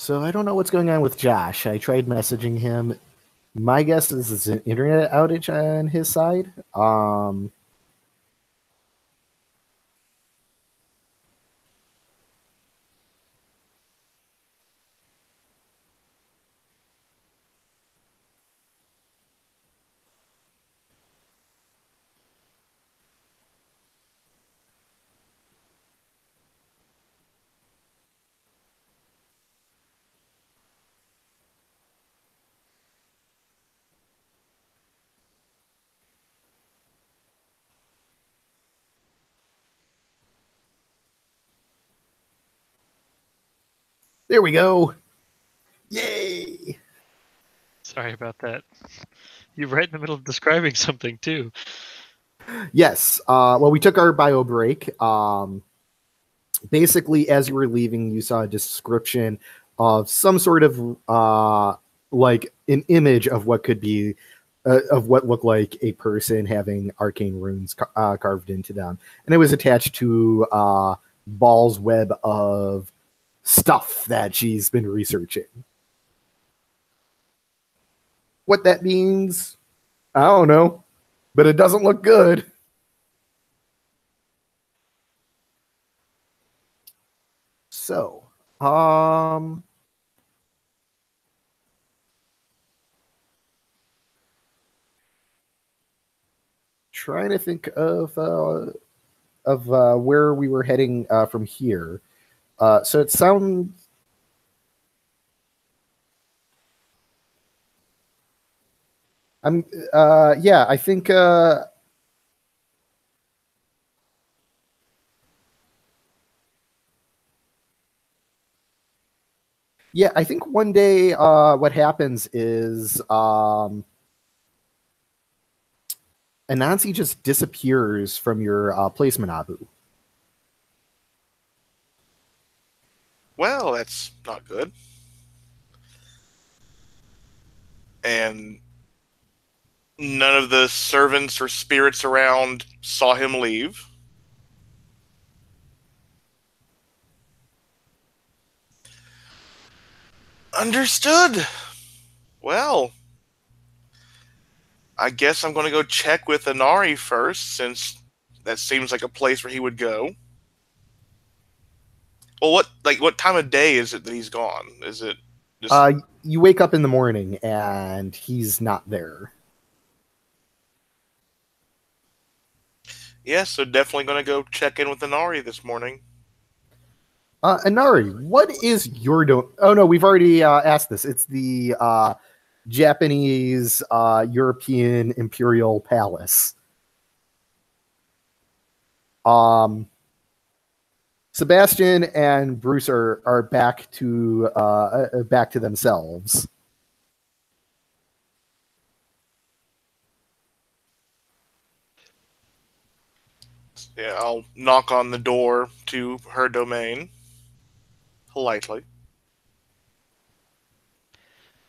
So I don't know what's going on with Josh. I tried messaging him. My guess is it's an internet outage on his side. There we go. Yay!
Sorry about that. You're right in the middle of describing something too.
Yes. Well, we took our bio break. Basically, as you were leaving, you saw a description of some sort of like an image of what could be of what looked like a person having arcane runes carved into them, and it was attached to Ball's web of stuff that she's been researching. What that means, I don't know, but it doesn't look good. So, trying to think of where we were heading from here. So it sounds. Yeah, I think. Yeah, I think one day what happens is Anansi just disappears from your placement, Abu.
Well, that's not good. And none of the servants or spirits around saw him leave. Understood. Well, I guess I'm going to go check with Inari first, since that seems like a place where he would go. Well, what time of day is it that he's gone? Is it just
You wake up in the morning and he's not there.
yeah, so definitely going to go check in with Inari this morning.
Inari, what is your Oh no, we've already asked this. It's the Japanese European Imperial Palace. Sebastian and Bruce are back to themselves.
Yeah, I'll knock on the door to her domain politely.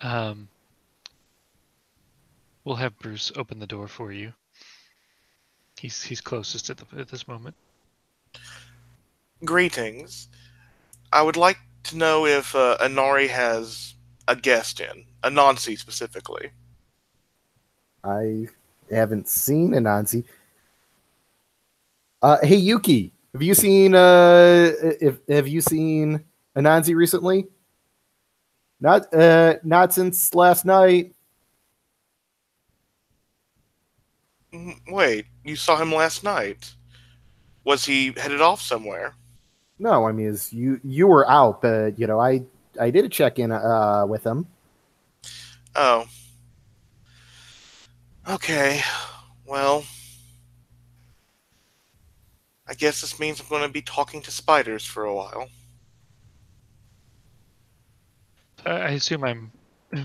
We'll have Bruce open the door for you. He's closest at this moment.
Greetings. I would like to know if Inari has a guest in, Anansi specifically.
I haven't seen Anansi. Hey Yuki, have you seen Anansi recently? Not since last night.
Wait, you saw him last night? Was he headed off somewhere?
No, I mean, you were out, but I did a check in with him.
Oh. Okay. Well, I guess this means I'm going to be talking to spiders for a while.
I assume I'm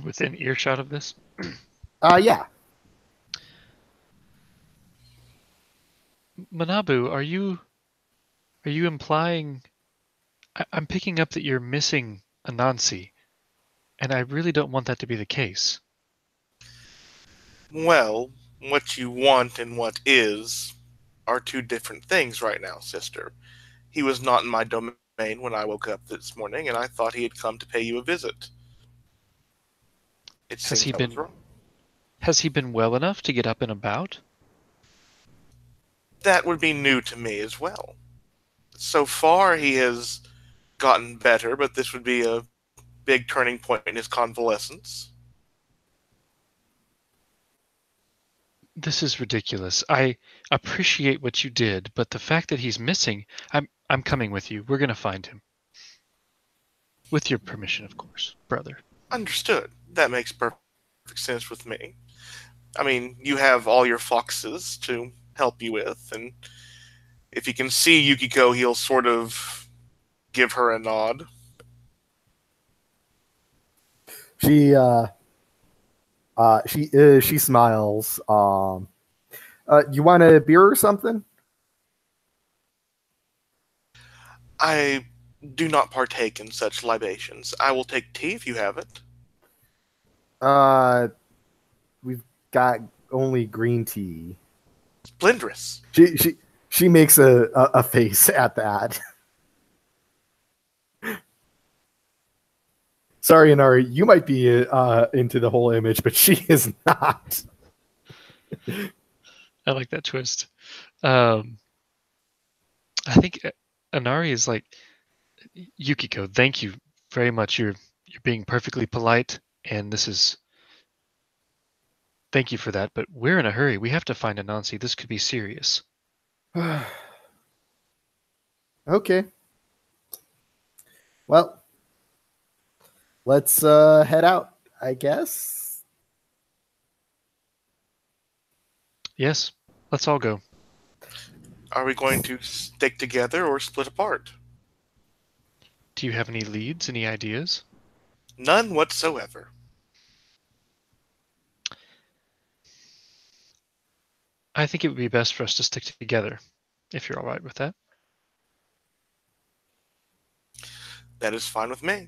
within earshot of this.
Yeah.
Manabu, are you implying? I'm picking up that you're missing Anansi, and I really don't want that to be the case.
Well, what you want and what is are two different things right now, sister. He was not in my domain remain when I woke up this morning, and I thought he had come to pay you a visit. It
Has
seems
he
I was
been
wrong.
has he been well enough to get up and about?
That would be new to me as well. So far, he has gotten better, but this would be a big turning point in his convalescence.
This is ridiculous. I appreciate what you did, but the fact that he's missing, I'm coming with you. We're gonna find him. With your permission, of course, brother.
Understood. That makes perfect sense with me. I mean, you have all your foxes to help you with, and if he can see Yukiko, he'll sort of give her a nod.
She smiles. You want a beer or something?
I do not partake in such libations. I will take tea if you have it.
We've got only green tea.
Splendorous.
She makes a face at that. Sorry, Inari, you might be into the whole image, but she is not.
I like that twist. I think Anari is like, Yukiko, thank you very much. You're being perfectly polite, and this is thank you for that. But we're in a hurry. We have to find Anansi. This could be serious.
Okay. Well, let's head out, I guess.
Yes, let's all go.
Are we going to stick together or split apart?
Do you have any leads, any ideas?
None whatsoever.
I think it would be best for us to stick together, if you're all right with that.
That is fine with me.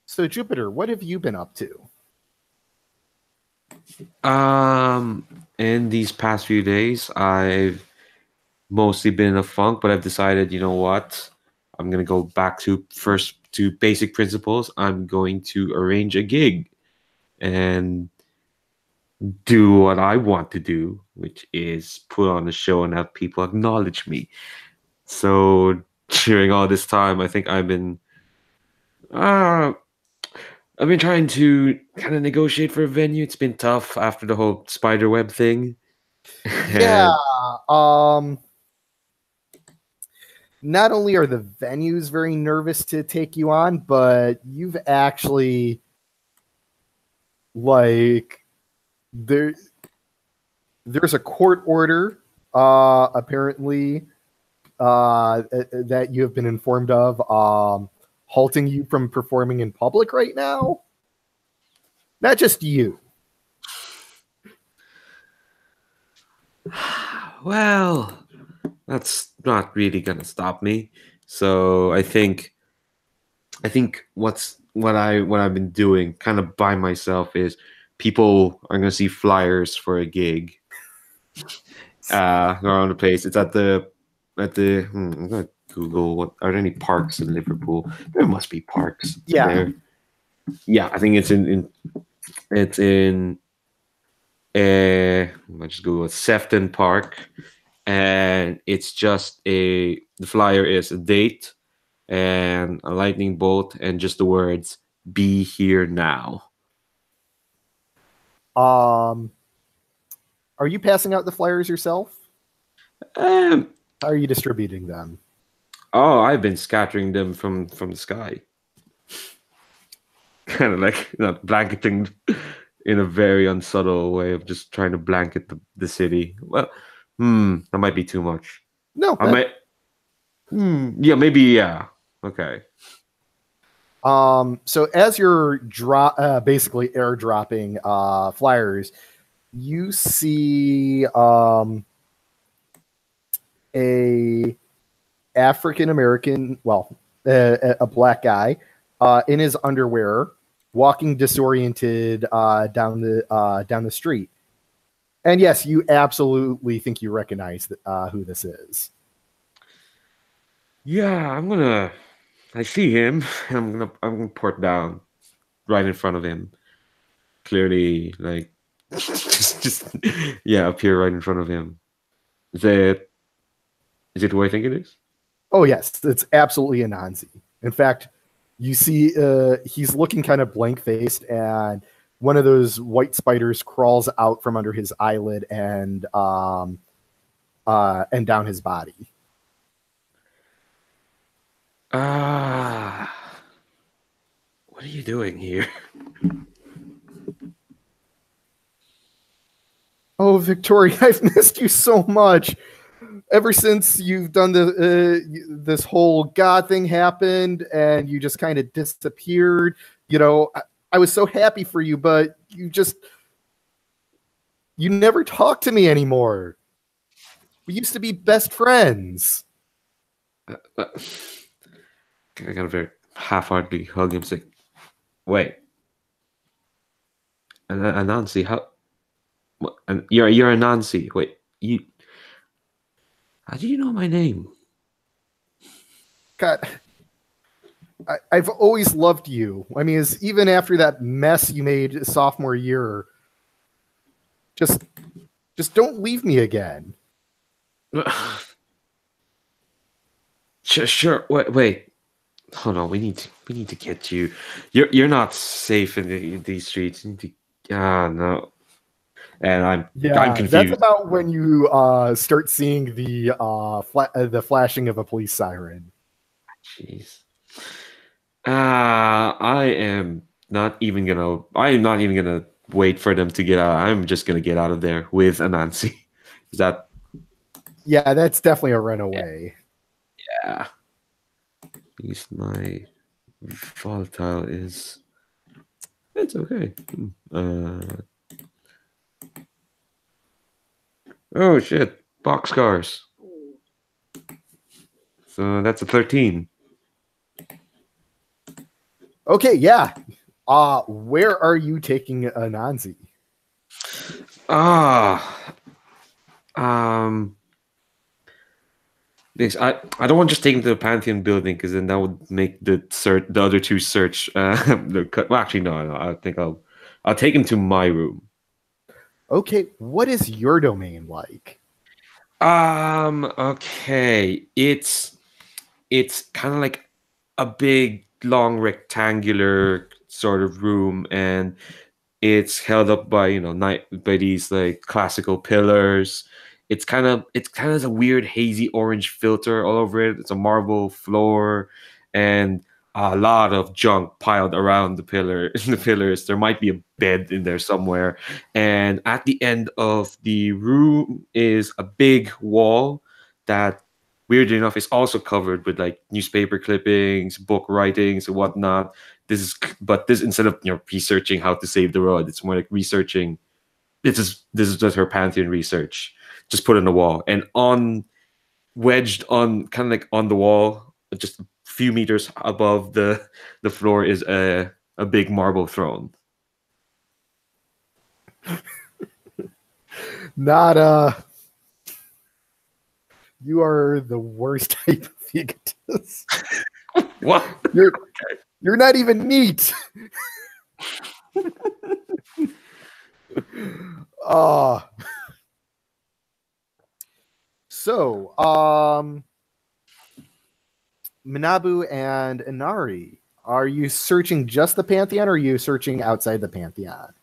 So, Jupiter, what have you been up to?
In these past few days, I've mostly been in a funk, but I've decided, you know what? I'm gonna go back to basic principles. I'm going to arrange a gig and do what I want to do, which is put on a show and have people acknowledge me. So during all this time, I think uh, I've been trying to kind of negotiate for a venue. It's been tough after the whole spiderweb thing.
Yeah. Not only are the venues very nervous to take you on, but you've actually there's a court order apparently that you have been informed of halting you from performing in public right now. Not just you.
Well, that's not really gonna stop me. So I think what I've been doing kind of by myself is people are gonna see flyers for a gig around the place. It's at the I'm gonna Google what are there any parks in Liverpool? There must be parks.
Yeah.
There. Yeah, I think it's in I just Google it, Sefton Park, and it's just the flyer is a date and a lightning bolt and just the words "Be here now."
Are you passing out the flyers yourself?
Um,
How are you distributing them?
oh, I've been scattering them from the sky, kind of like blanketing in a very unsubtle way of just trying to blanket the city. Well, that might be too much.
No.
I might. Yeah, maybe. Yeah. Okay.
So as you're basically airdropping flyers, you see a African American, a black guy in his underwear, walking disoriented down the street. And yes, you absolutely think you recognize who this is.
Yeah, I see him. And I'm gonna port down right in front of him. Clearly, like just yeah, appear right in front of him. Is it who I think it is?
Oh yes, it's absolutely Anansi. In fact, you see he's looking kind of blank faced, and one of those white spiders crawls out from under his eyelid and down his body.
Ah, what are you doing here?
Oh, Victoria, I've missed you so much. Ever since you've done this whole God thing happened, and you just kind of disappeared. I was so happy for you, but you never talk to me anymore. We used to be best friends.
I gotta very half-heartedly hug him. Say, wait, Anansi, how? What, and you're Anansi. Wait, you? How do you know my name?
God, I've always loved you. I mean, even after that mess you made sophomore year, just don't leave me again.
Sure. Wait. Hold on. We need to get you. You're not safe in these streets. You need to. Ah, no. And I'm
Yeah, that's
confused.
about when you start seeing the flashing of a police siren.
Jeez. I am not even gonna. I am not even gonna wait for them to get out. I'm just gonna get out of there with Anansi. Is that?
Yeah, that's definitely a runaway.
Yeah. At least my volatile is. It's okay. Oh shit! Boxcars. So that's a 13.
Okay, yeah. Where are you taking Anansi?
Ah. Um. This I don't want to just take him to the Pantheon building because then that would make the other two search. Well, actually, no. I think I'll take him to my room.
Okay, what is your domain like?
Okay. It's kind of like a big, long, rectangular sort of room, and it's held up by by these like classical pillars. It's kind of a weird hazy orange filter all over it. It's a marble floor, and a lot of junk piled around the pillar the pillars. There might be a bed in there somewhere, and at the end of the room is a big wall that, weirdly enough, is also covered with like newspaper clippings, book writings, and whatnot. This, instead of researching how to save the world, it's more like researching. This is just her Pantheon research, just put on the wall, and on wedged on kind of like on the wall, just a few meters above the floor, is a big marble throne.
Not you are the worst type of egotist.
What?
You're not even neat. uh so Manabu and Inari, are you searching just the Pantheon or are you searching outside the Pantheon?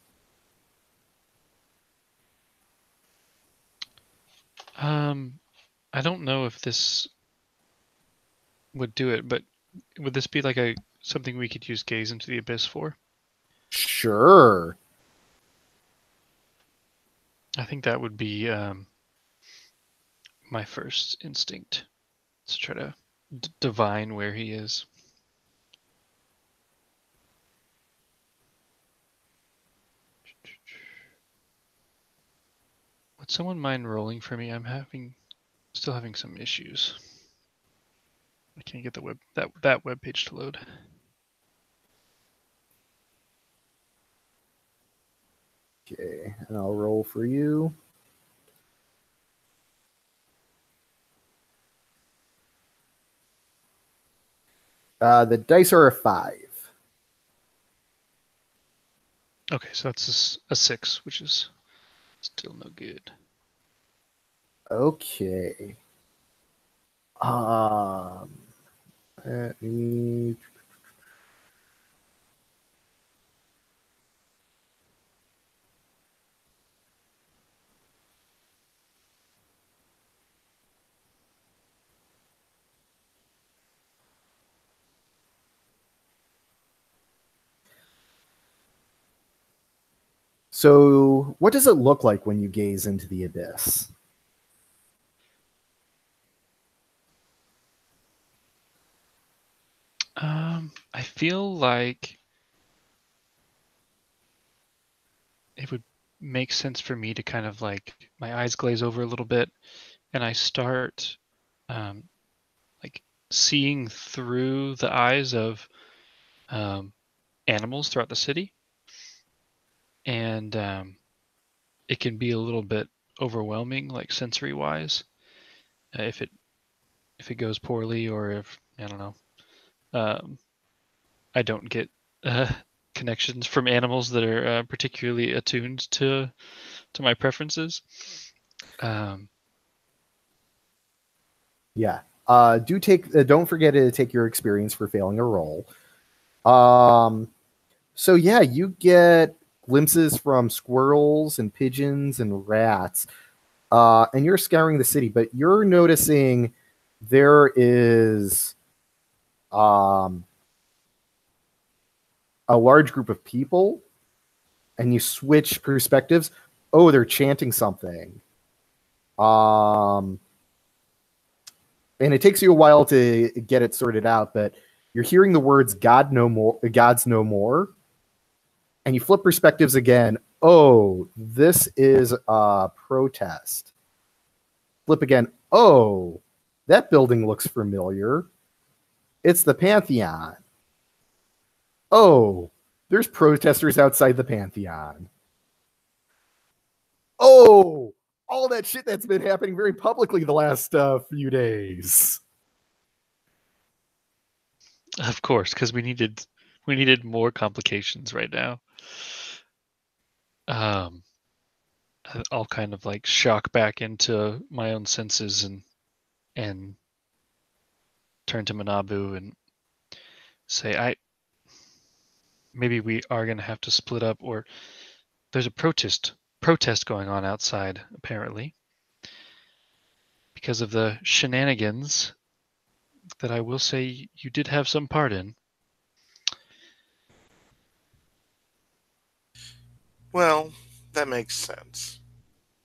I don't know if this would do it, but would this be like something we could use gaze into the abyss for?
Sure.
I think that would be my first instinct, to try to divine where he is. Would someone mind rolling for me? I'm still having some issues. I can't get the that web page to load.
Okay, and I'll roll for you. The dice are a 5.
Okay, so that's a 6, which is still no good.
Okay. Let me. So, what does it look like when you gaze into the abyss?
I feel like it would make sense for me to kind of like my eyes glaze over a little bit, and I start um, like seeing through the eyes of animals throughout the city, and it can be a little bit overwhelming, like sensory wise, if it goes poorly, or if I don't know, um, I don't get uh, connections from animals that are particularly attuned to my preferences. Um,
Yeah. Don't forget to take your experience for failing a roll. So yeah, you get glimpses from squirrels and pigeons and rats. And you're scouring the city, but you're noticing there is um a large group of people, and you switch perspectives. Oh, they're chanting something. Um and it takes you a while to get it sorted out, but you're hearing the words God no more, God's no more, and you flip perspectives again. Oh, this is a protest. Flip again. Oh, that building looks familiar. It's the Pantheon. Oh, there's protesters outside the Pantheon. Oh, all that shit that's been happening very publicly the last few days.
of course, because we needed more complications right now. Um, I'll kind of like shock back into my own senses and turn to Manabu and say, I maybe we are gonna have to split up, or there's a protest going on outside apparently because of the shenanigans that I will say you did have some part in.
Well, that makes sense.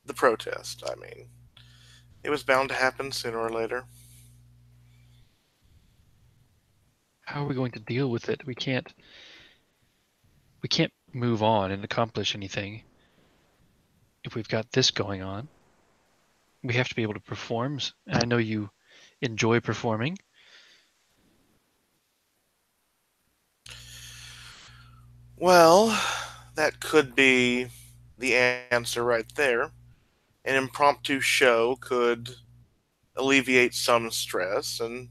The protest, I mean. It was bound to happen sooner or later.
How are we going to deal with it? We can't move on and accomplish anything if we've got this going on. We have to be able to perform. And I know you enjoy performing.
Well, that could be the answer right there. An impromptu show could alleviate some stress and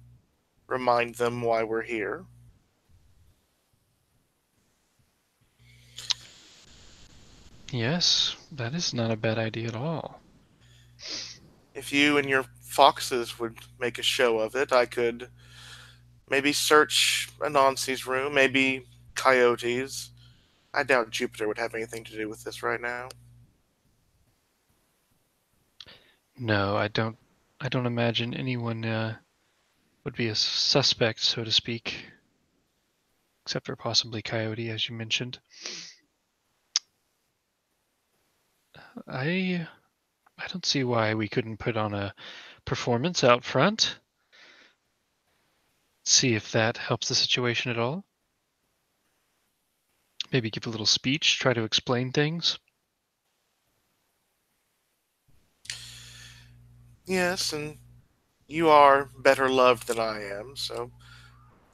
remind them why we're here.
Yes, that is not a bad idea at all.
If you and your foxes would make a show of it, I could maybe search Anansi's room, maybe Coyote's. I doubt Jupiter would have anything to do with this right now.
No, I don't imagine anyone would be a suspect, so to speak, except for possibly Coyote, as you mentioned. I I don't see why we couldn't put on a performance out front. See if that helps the situation at all. Maybe give a little speech, try to explain things.
Yes, and you are better loved than I am, so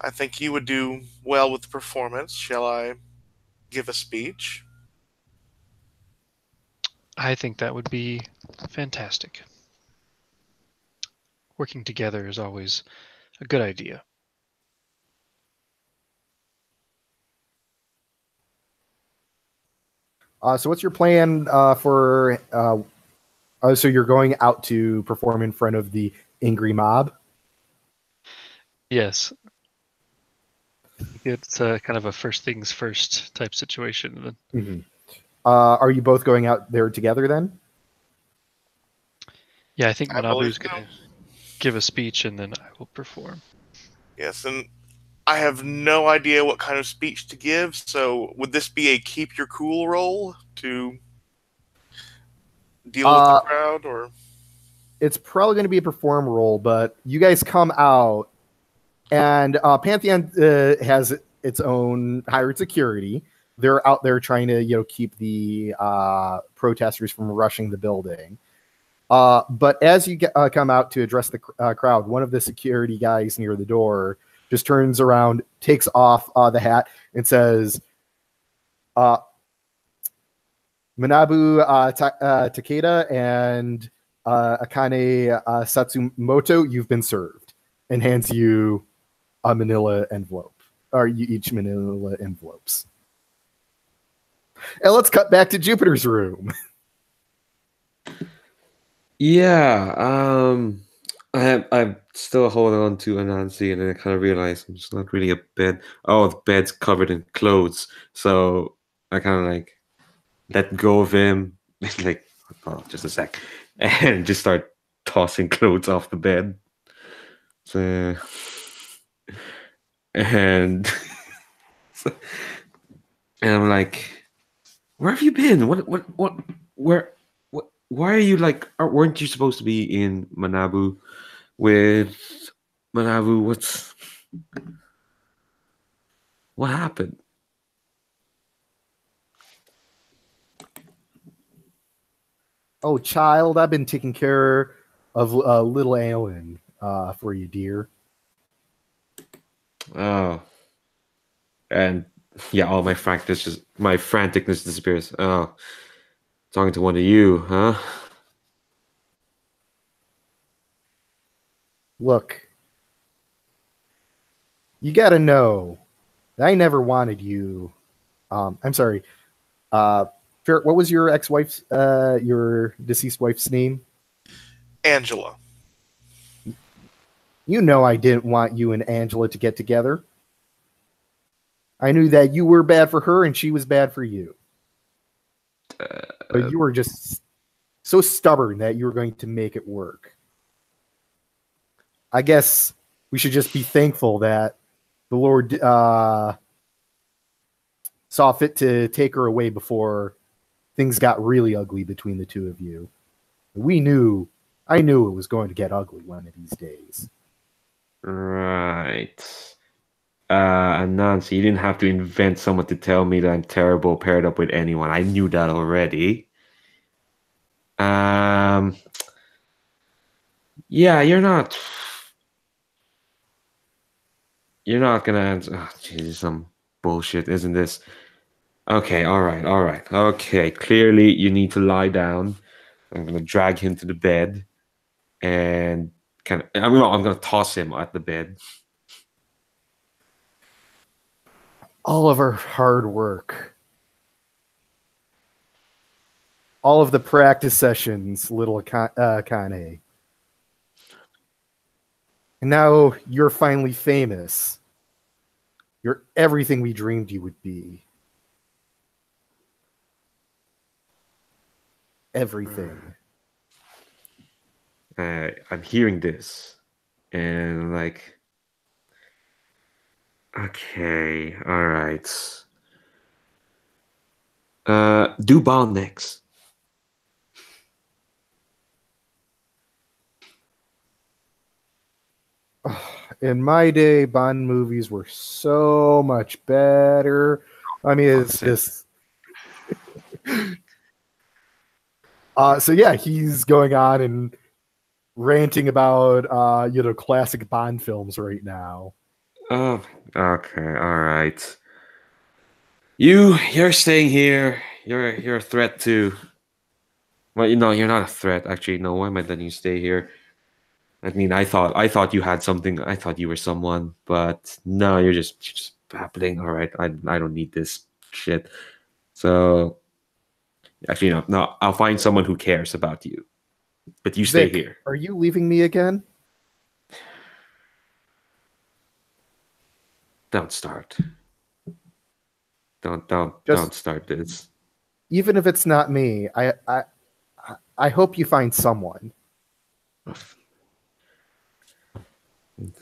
I think you would do well with the performance. Shall I give a speech?
I think that would be fantastic. Working together is always a good idea.
So what's your plan for? So you're going out to perform in front of the angry mob?
Yes. It's kind of a first things first type situation.
Mm-hmm. Are you both going out there together then?
Yeah, I think
I believe
Manabu's going to give a speech and then I will perform.
Yes, and I have no idea what kind of speech to give, so would this be a keep your cool role to deal with the crowd, or?
It's probably going to be a perform role, but you guys come out, and Pantheon has its own hired security. They're out there trying to, keep the protesters from rushing the building. But as you come out to address the crowd, one of the security guys near the door just turns around, takes off the hat, and says, Manabu Takeda and Akane Satsumoto, you've been served, and hands you a manila envelope, or you each manila envelopes. And let's cut back to Jupiter's room.
Yeah, I'm still holding on to Anansi, and then I kind of realize I'm just not really a bed. Oh, the bed's covered in clothes, so I kind of like let go of him, like, oh, just a sec, and just start tossing clothes off the bed. So, and and I'm like, where have you been? Where, why are you like, weren't you supposed to be in Manabu with Manabu? What happened?
Oh, child, I've been taking care of little Alan for you, dear.
Oh, and yeah, all my franticness disappears. Oh, talking to one of you, huh?
Look, you got to know, I never wanted you. I'm sorry. What was your ex-wife's, your deceased wife's name?
Angela.
You know I didn't want you and Angela to get together. I knew that you were bad for her and she was bad for you. But you were just so stubborn that you were going to make it work. I guess we should just be thankful that the Lord saw fit to take her away before things got really ugly between the two of you. I knew it was going to get ugly one of these days.
Right. And Nancy, you didn't have to invent someone to tell me that I'm terrible paired up with anyone. I knew that already. Yeah, you're not gonna answer. Oh, Jesus, some bullshit, isn't this? Okay, all right. Okay, clearly you need to lie down. I'm gonna drag him to the bed, and I'm gonna toss him at the bed.
All of our hard work, all of the practice sessions, little Kane. And now you're finally famous. You're everything we dreamed you would be. Everything.
I'm hearing this, and I'm like, okay, all right. Do Bond next.
In my day, Bond movies were so much better. I mean, it's just. So yeah, he's going on and ranting about classic Bond films right now.
Oh, okay, all right. You're staying here. You're a threat too. Well, you're not a threat. Actually, no. Why am I letting you stay here? I mean, I thought you had something. I thought you were someone, but no, you're just babbling. All right, I don't need this shit. So, Actually, no, no. I'll find someone who cares about you. But you stay
Vic,
here.
are you leaving me again?
Don't start. Don't
Just
start this.
even if it's not me, I hope you find someone.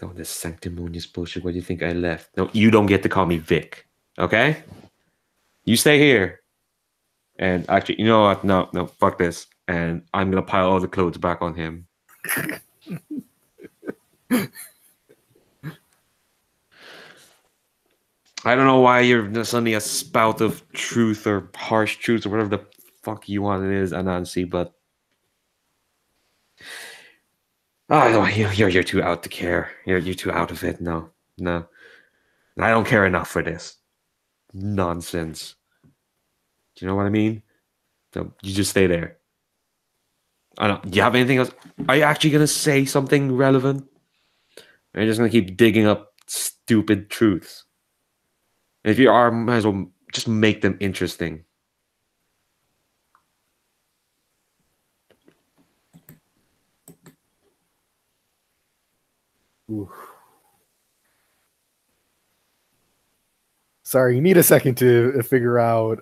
Oh, this sanctimonious bullshit. Why do you think I left? No, you don't get to call me Vic. Okay? You stay here. And actually, you know what? No, fuck this. And I'm gonna pile all the clothes back on him. I don't know why you're suddenly a spout of truth or harsh truth or whatever the fuck you want it is, Anansi, but no, you're too out to care. You're too out of it. No. I don't care enough for this nonsense. Do you know what I mean? So you just stay there. I don't. Do you have anything else? Are you actually gonna say something relevant? Or are you just gonna keep digging up stupid truths? If you are, might as well just make them interesting.
Oof. Sorry, you need a second to figure out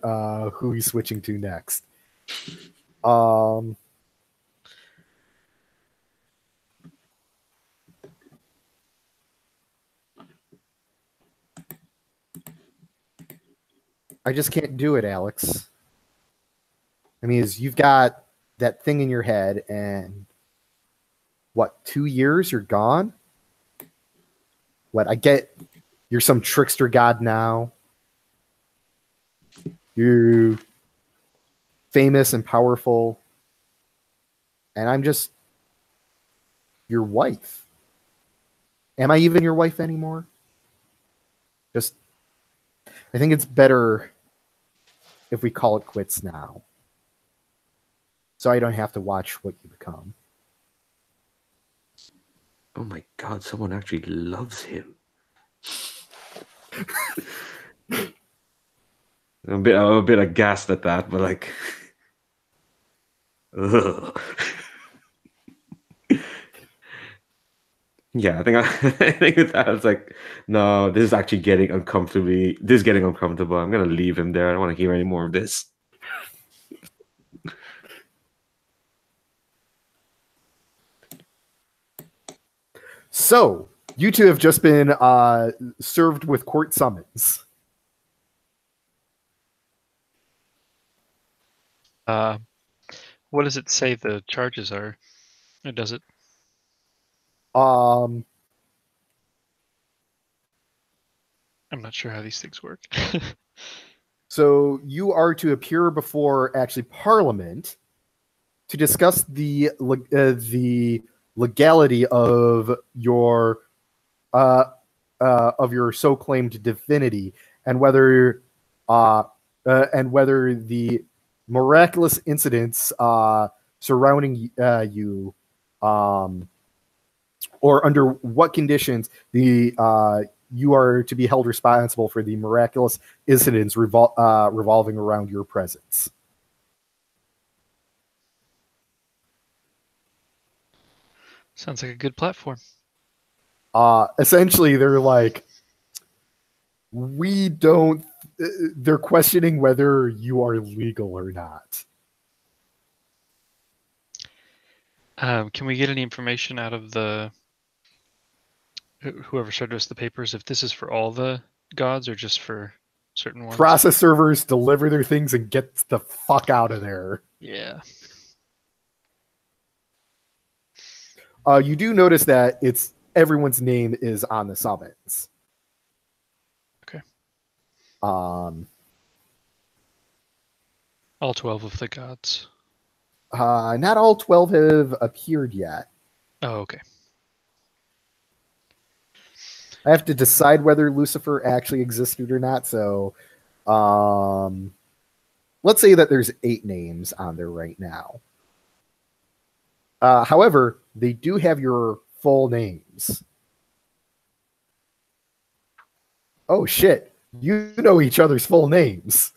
who he's switching to next. I just can't do it, Alex. I mean, you've got that thing in your head, and what, 2 years you're gone? What, I get you're some trickster god now. You're famous and powerful. And I'm just your wife. Am I even your wife anymore? Just, I think it's better if we call it quits now. So I don't have to watch what you become.
Oh my god, someone actually loves him. I'm a bit aghast at that, but like, ugh. Yeah, I think with that, it's like, no, this is actually getting uncomfortably. This is getting uncomfortable. I'm gonna leave him there. I don't want to hear any more of this.
So you two have just been served with court summons.
What does it say the charges are? Or does it?
Um,
I'm not sure how these things work.
So you are to appear before actually Parliament to discuss the legality of your so-claimed divinity and whether the miraculous incidents surrounding you, or under what conditions you are to be held responsible for the miraculous incidents revolving around your presence.
Sounds like a good platform.
Essentially, they're like, they're questioning whether you are legal or not.
Can we get any information out of whoever showed us the papers, if this is for all the gods or just for certain ones?
Process servers deliver their things and get the fuck out of there.
Yeah.
You do notice that everyone's name is on the summons.
Okay.
All
12 of the gods.
Not all 12 have appeared yet.
Oh, okay.
I have to decide whether Lucifer actually existed or not. So, let's say that there's 8 names on there right now. However, they do have your full names. Oh shit! You know each other's full names.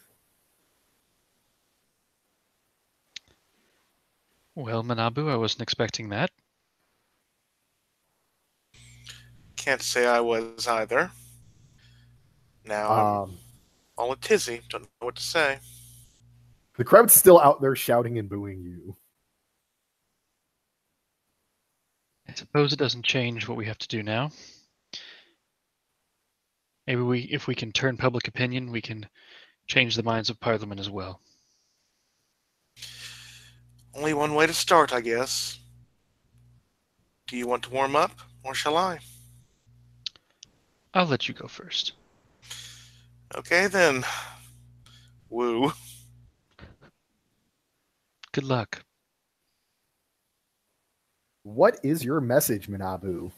Well, Manabu, I wasn't expecting that.
Can't say I was either. Now I'm
Um,
all a tizzy. Don't know what to say.
the crowd's still out there shouting and booing you.
I suppose it doesn't change what we have to do now. Maybe if we can turn public opinion, we can change the minds of Parliament as well.
Only one way to start, I guess. Do you want to warm up, or shall I?
I'll let you go first.
Okay then. Woo.
Good luck.
What is your message, Manabu?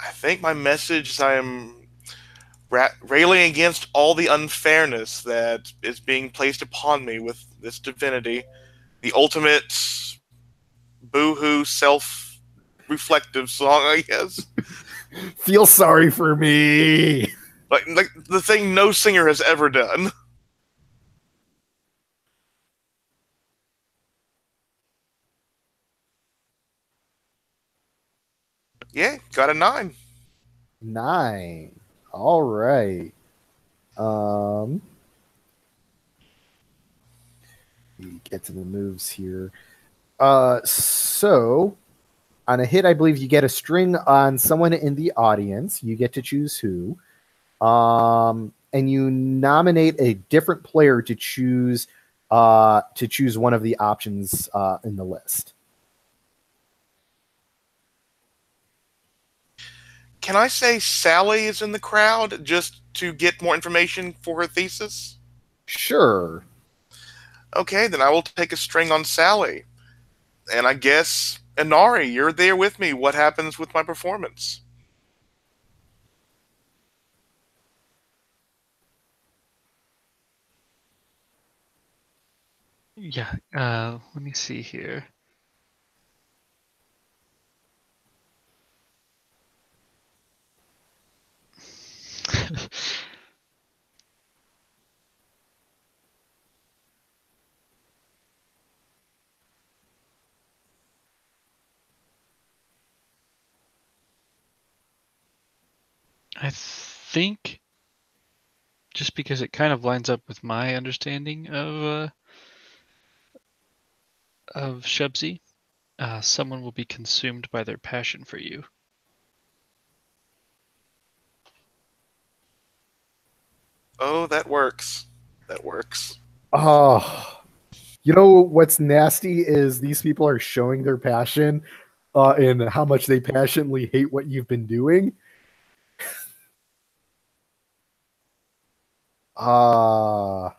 I think my message is I am railing against all the unfairness that is being placed upon me with this divinity. The ultimate boo-hoo self-reflective song, I guess.
Feel sorry for me.
Like the thing no singer has ever done. Yeah, got a 9.
9. All right. Um, we get to the moves here. So on a hit, I believe you get a string on someone in the audience. You get to choose who. And you nominate a different player to choose one of the options in the list.
Can I say Sally is in the crowd just to get more information for her thesis?
Sure.
Okay, then I will take a string on Sally. And I guess, Inari, you're there with me. What happens with my performance?
Yeah, let me see here. I think just because it kind of lines up with my understanding of Shubsy, someone will be consumed by their passion for you.
Oh, that works. That works.
Oh, you know what's nasty is these people are showing their passion and how much they passionately hate what you've been doing. Uh,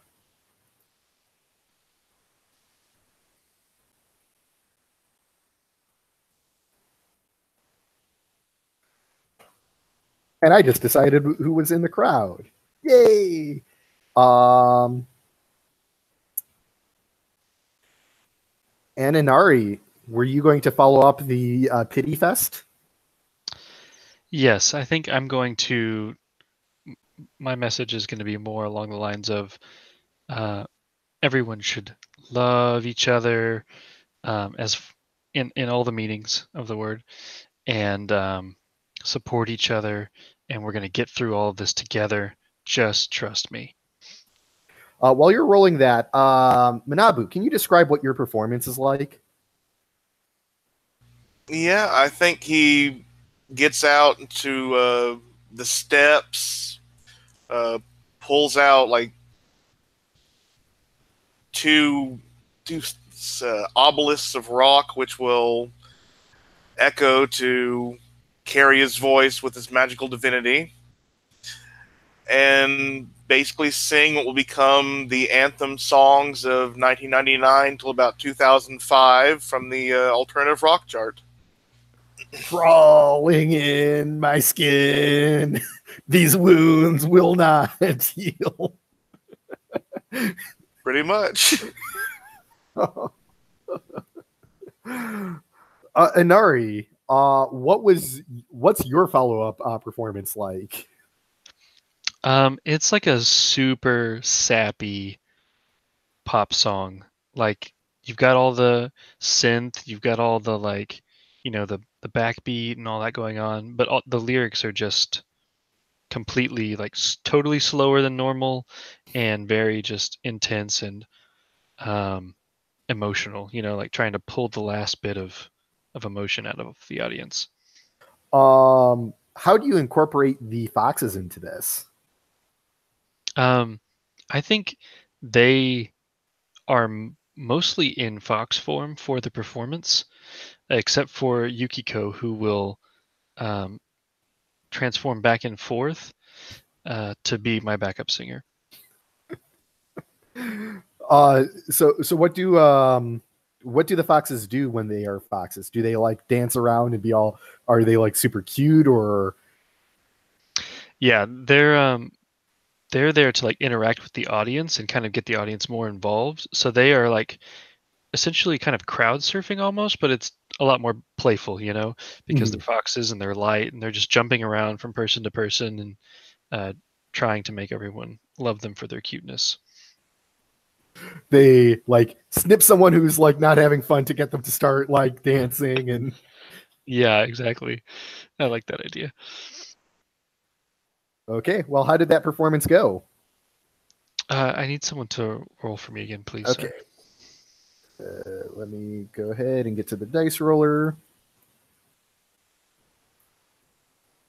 and I just decided who was in the crowd. Yay! And Inari, were you going to follow up the Pity Fest?
Yes, I think I'm going to. My message is going to be more along the lines of everyone should love each other, as in all the meanings of the word, and support each other. And we're going to get through all of this together. Just trust me.
While you're rolling that, Manabu, can you describe what your performance is like?
Yeah, I think he gets out to the steps, uh, pulls out like two obelisks of rock, which will echo to carry his voice with his magical divinity, and basically sing what will become the anthem songs of 1999 till about 2005 from the alternative rock chart.
Crawling in my skin, these wounds will not heal.
Pretty much.
Inari, what's your follow up performance like?
It's like a super sappy pop song. Like you've got all the synth, you've got all the like, the backbeat and all that going on, but the lyrics are just completely like totally slower than normal and very just intense and emotional. Like trying to pull the last bit of emotion out of the audience.
How do you incorporate the foxes into this?
I think they are mostly in fox form for the performance, except for Yukiko, who will transform back and forth to be my backup singer.
So what do the foxes do when they are foxes? Do they like dance around and be all? Are they like super cute or?
Yeah, they're there to like interact with the audience and kind of get the audience more involved. So they are like essentially kind of crowd surfing almost, but it's a lot more playful, because they're foxes and they're light and they're just jumping around from person to person and trying to make everyone love them for their cuteness.
They like snip someone who's like not having fun to get them to start like dancing and.
Yeah, exactly. I like that idea.
Okay, well, how did that performance go?
I need someone to roll for me again, please.
Okay. Let me go ahead and get to the dice roller.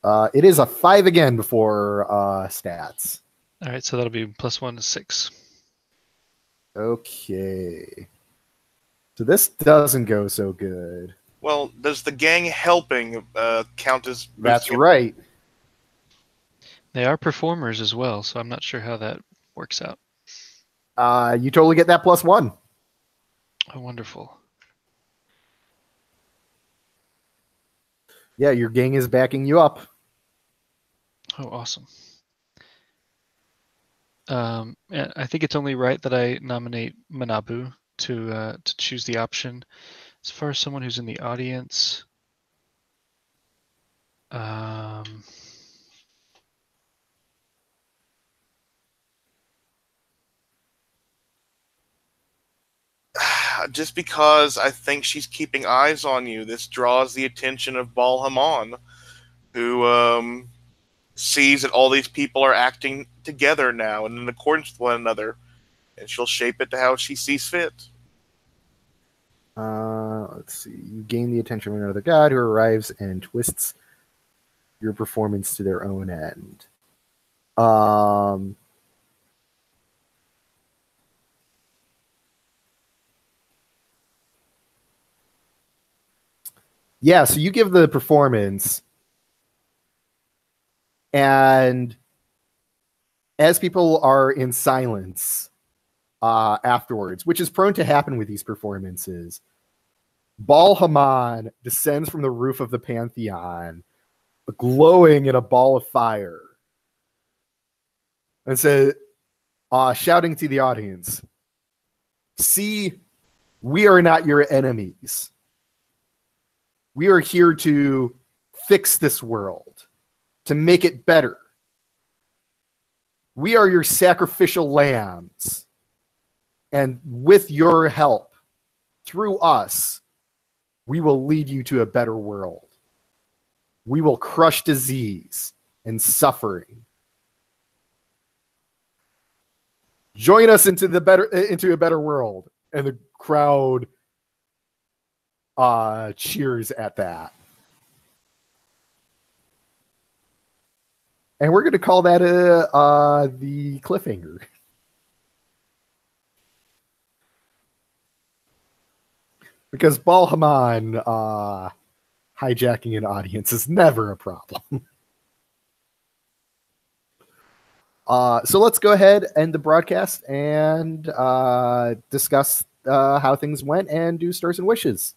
It is a 5 again before stats.
All right, so that'll be +1 to 6.
Okay. So this doesn't go so good.
Well, does the gang helping count as...
That's right.
They are performers as well, so I'm not sure how that works out.
You totally get that +1.
Oh, wonderful.
Yeah, your gang is backing you up.
Oh, awesome. And I think it's only right that I nominate Manabu to choose the option. As far as someone who's in the audience,
just because I think she's keeping eyes on you, this draws the attention of Bal Haman, who sees that all these people are acting together now and in accordance with one another, and she'll shape it to how she sees fit.
Let's see. You gain the attention of another god who arrives and twists your performance to their own end. Yeah, so you give the performance, and as people are in silence afterwards, which is prone to happen with these performances, Bal Haman descends from the roof of the Pantheon, glowing in a ball of fire, and says, shouting to the audience, "See, we are not your enemies. We are here to fix this world, to make it better. We are your sacrificial lambs. And with your help, through us, we will lead you to a better world. We will crush disease and suffering. Join us into a better world." And the crowd cheers at that. And we're going to call that the cliffhanger. Because Bal Haman hijacking an audience is never a problem. So let's go ahead and end the broadcast and discuss how things went and do stars and wishes.